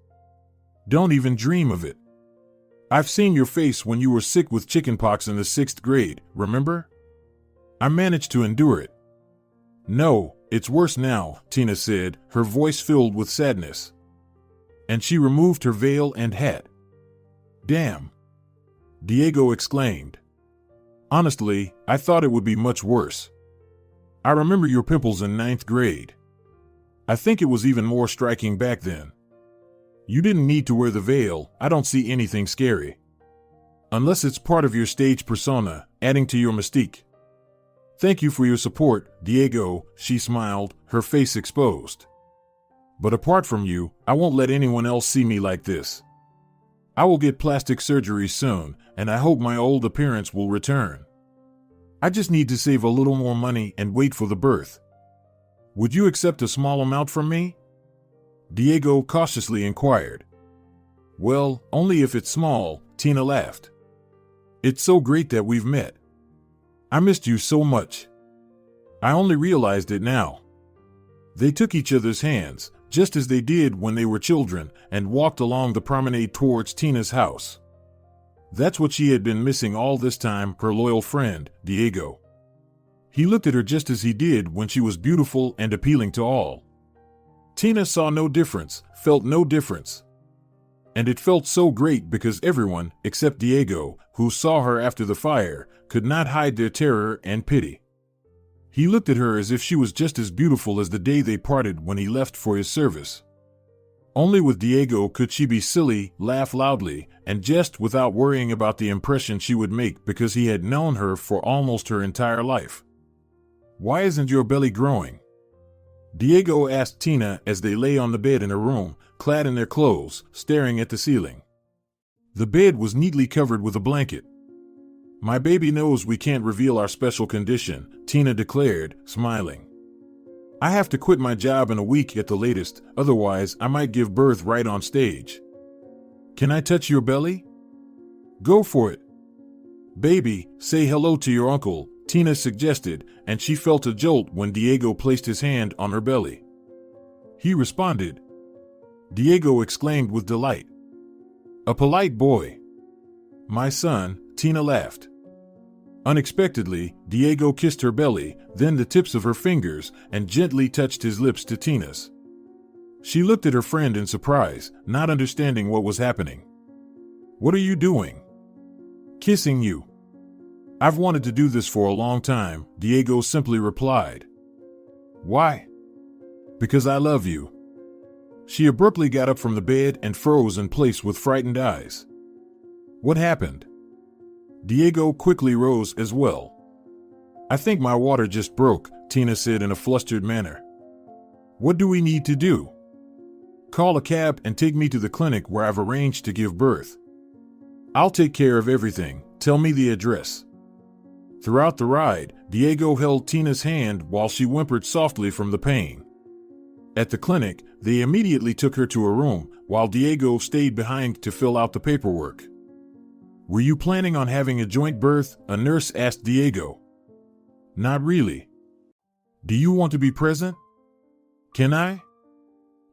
Don't even dream of it. I've seen your face when you were sick with chickenpox in the 6th grade, remember? I managed to endure it." "No, it's worse now," Tina said, her voice filled with sadness. And she removed her veil and hat. "Damn!" Diego exclaimed. "Honestly, I thought it would be much worse. I remember your pimples in 9th grade. I think it was even more striking back then. You didn't need to wear the veil. I don't see anything scary. Unless it's part of your stage persona, adding to your mystique. Thank you for your support, Diego," she smiled, her face exposed. "But apart from you, I won't let anyone else see me like this. I will get plastic surgery soon, and I hope my old appearance will return. I just need to save a little more money and wait for the birth. Would you accept a small amount from me?" Diego cautiously inquired. "Well, only if it's small," Tina laughed. "It's so great that we've met. I missed you so much. I only realized it now." They took each other's hands, just as they did when they were children, and walked along the promenade towards Tina's house. That's what she had been missing all this time, her loyal friend, Diego. He looked at her just as he did when she was beautiful and appealing to all. Tina saw no difference, felt no difference. And it felt so great because everyone, except Diego, who saw her after the fire, could not hide their terror and pity. He looked at her as if she was just as beautiful as the day they parted when he left for his service. Only with Diego could she be silly, laugh loudly, and jest without worrying about the impression she would make because he had known her for almost her entire life. "Why isn't your belly growing?" Diego asked Tina as they lay on the bed in her room, clad in their clothes, staring at the ceiling. The bed was neatly covered with a blanket. "My baby knows we can't reveal our special condition," Tina declared, smiling. I have to quit my job in a week at the latest, otherwise I might give birth right on stage. Can I touch your belly? Go for it. Baby, say hello to your uncle, Tina suggested, and she felt a jolt when Diego placed his hand on her belly. He responded. Diego exclaimed with delight. A polite boy. My son, Tina laughed. Unexpectedly, Diego kissed her belly, then the tips of her fingers, and gently touched his lips to Tina's. She looked at her friend in surprise, not understanding what was happening. What are you doing? Kissing you. I've wanted to do this for a long time, Diego simply replied. Why? Because I love you. She abruptly got up from the bed and froze in place with frightened eyes. What happened? Diego quickly rose as well. I think my water just broke, Tina said in a flustered manner. What do we need to do? Call a cab and take me to the clinic where I've arranged to give birth. I'll take care of everything. Tell me the address. Throughout the ride, Diego held Tina's hand while she whimpered softly from the pain. At the clinic, they immediately took her to a room, while Diego stayed behind to fill out the paperwork. Were you planning on having a joint birth? A nurse asked Diego. Not really. Do you want to be present? Can I?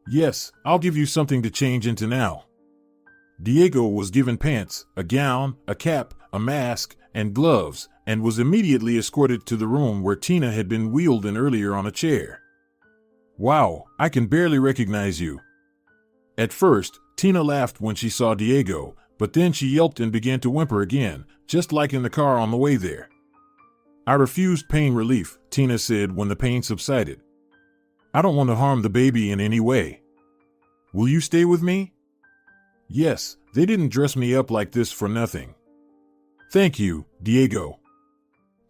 Yes, I'll give you something to change into now. Diego was given pants, a gown, a cap, a mask, and gloves, and was immediately escorted to the room where Tina had been wheeled in earlier on a chair. Wow, I can barely recognize you. At first, Tina laughed when she saw Diego, but then she yelped and began to whimper again, just like in the car on the way there. I refused pain relief, Tina said when the pain subsided. I don't want to harm the baby in any way. Will you stay with me? Yes, they didn't dress me up like this for nothing. Thank you, Diego.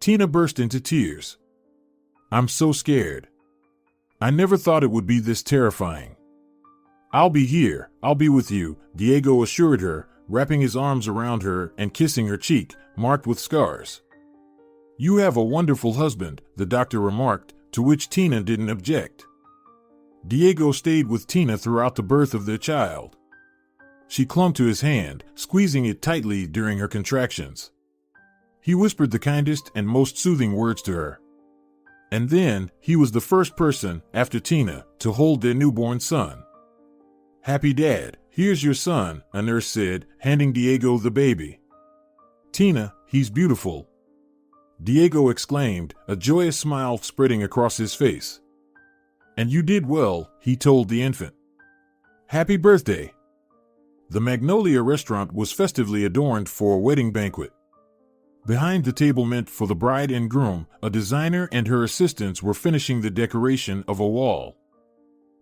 Tina burst into tears. I'm so scared. I never thought it would be this terrifying. I'll be here, I'll be with you, Diego assured her, wrapping his arms around her and kissing her cheek, marked with scars. You have a wonderful husband, the doctor remarked, to which Tina didn't object. Diego stayed with Tina throughout the birth of their child. She clung to his hand, squeezing it tightly during her contractions. He whispered the kindest and most soothing words to her. And then, he was the first person, after Tina, to hold their newborn son. Happy Dad, here's your son, a nurse said, handing Diego the baby. Tina, he's beautiful. Diego exclaimed, a joyous smile spreading across his face. And you did well, he told the infant. Happy birthday. The Magnolia restaurant was festively adorned for a wedding banquet. Behind the table meant for the bride and groom, a designer and her assistants were finishing the decoration of a wall.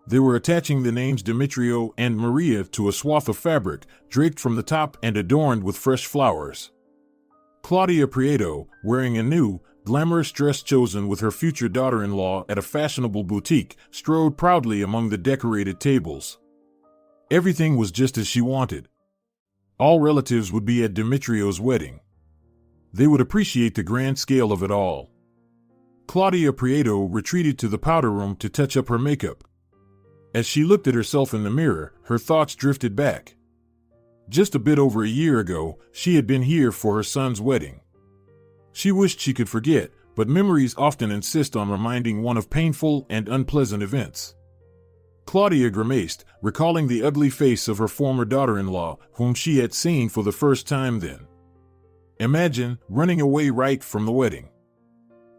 They were attaching the names Demetrio and Maria to a swath of fabric, draped from the top and adorned with fresh flowers. Claudia Prieto, wearing a new, glamorous dress chosen with her future daughter-in-law at a fashionable boutique, strode proudly among the decorated tables. Everything was just as she wanted. All relatives would be at Demetrio's wedding. They would appreciate the grand scale of it all. Claudia Prieto retreated to the powder room to touch up her makeup. As she looked at herself in the mirror, her thoughts drifted back. Just a bit over a year ago, she had been here for her son's wedding. She wished she could forget, but memories often insist on reminding one of painful and unpleasant events. Claudia grimaced, recalling the ugly face of her former daughter-in-law, whom she had seen for the first time then. Imagine running away right from the wedding.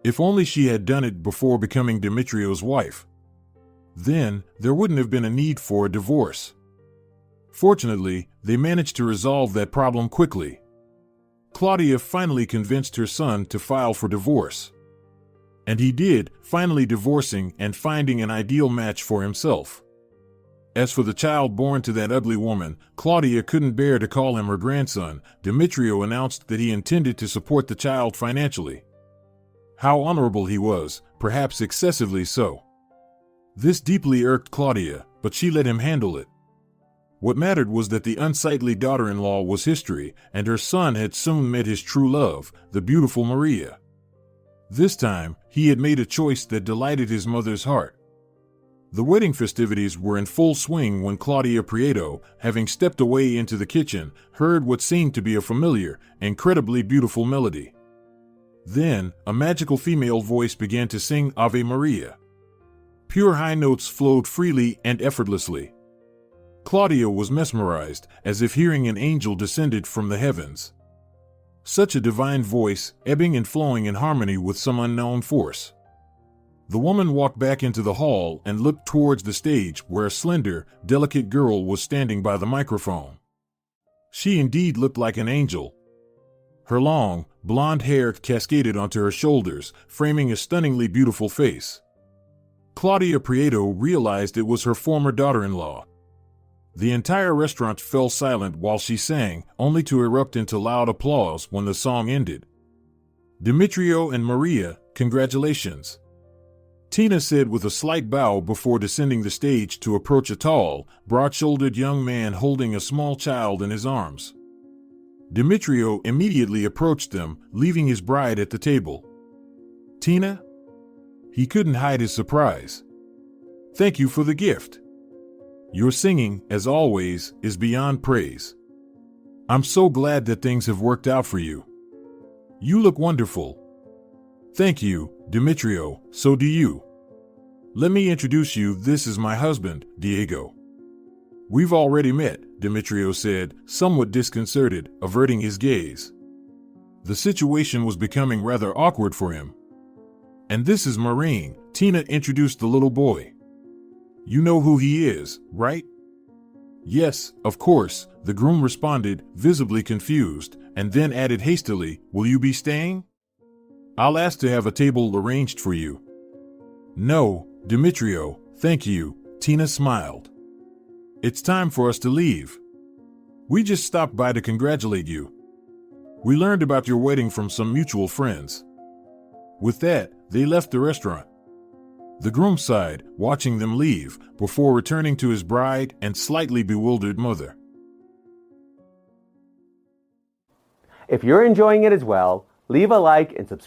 If only she had done it before becoming Demetrio's wife. Then, there wouldn't have been a need for a divorce. Fortunately, they managed to resolve that problem quickly. Claudia finally convinced her son to file for divorce. And he did, finally divorcing and finding an ideal match for himself. As for the child born to that ugly woman, Claudia couldn't bear to call him her grandson. Demetrio announced that he intended to support the child financially. How honorable he was, perhaps excessively so. This deeply irked Claudia, but she let him handle it. What mattered was that the unsightly daughter-in-law was history, and her son had soon met his true love, the beautiful Maria. This time, he had made a choice that delighted his mother's heart. The wedding festivities were in full swing when Claudia Prieto, having stepped away into the kitchen, heard what seemed to be a familiar, incredibly beautiful melody. Then, a magical female voice began to sing Ave Maria. Pure high notes flowed freely and effortlessly. Claudia was mesmerized, as if hearing an angel descended from the heavens. Such a divine voice, ebbing and flowing in harmony with some unknown force. The woman walked back into the hall and looked towards the stage where a slender, delicate girl was standing by the microphone. She indeed looked like an angel. Her long, blonde hair cascaded onto her shoulders, framing a stunningly beautiful face. Claudia Prieto realized it was her former daughter-in-law. The entire restaurant fell silent while she sang, only to erupt into loud applause when the song ended. Demetrio and Maria, congratulations. Tina said with a slight bow before descending the stage to approach a tall, broad-shouldered young man holding a small child in his arms. Demetrio immediately approached them, leaving his bride at the table. Tina? He couldn't hide his surprise. Thank you for the gift. Your singing, as always, is beyond praise. I'm so glad that things have worked out for you. You look wonderful. Thank you, Demetrio, so do you. Let me introduce you, this is my husband, Diego. We've already met, Demetrio said, somewhat disconcerted, averting his gaze. The situation was becoming rather awkward for him. And this is Marine, Tina introduced the little boy. You know who he is, right? Yes, of course, the groom responded, visibly confused, and then added hastily, will you be staying? I'll ask to have a table arranged for you. No, Demetrio, thank you, Tina smiled. It's time for us to leave. We just stopped by to congratulate you. We learned about your wedding from some mutual friends. With that, they left the restaurant. The groom sighed, watching them leave, before returning to his bride and slightly bewildered mother. If you're enjoying it as well, leave a like and subscribe.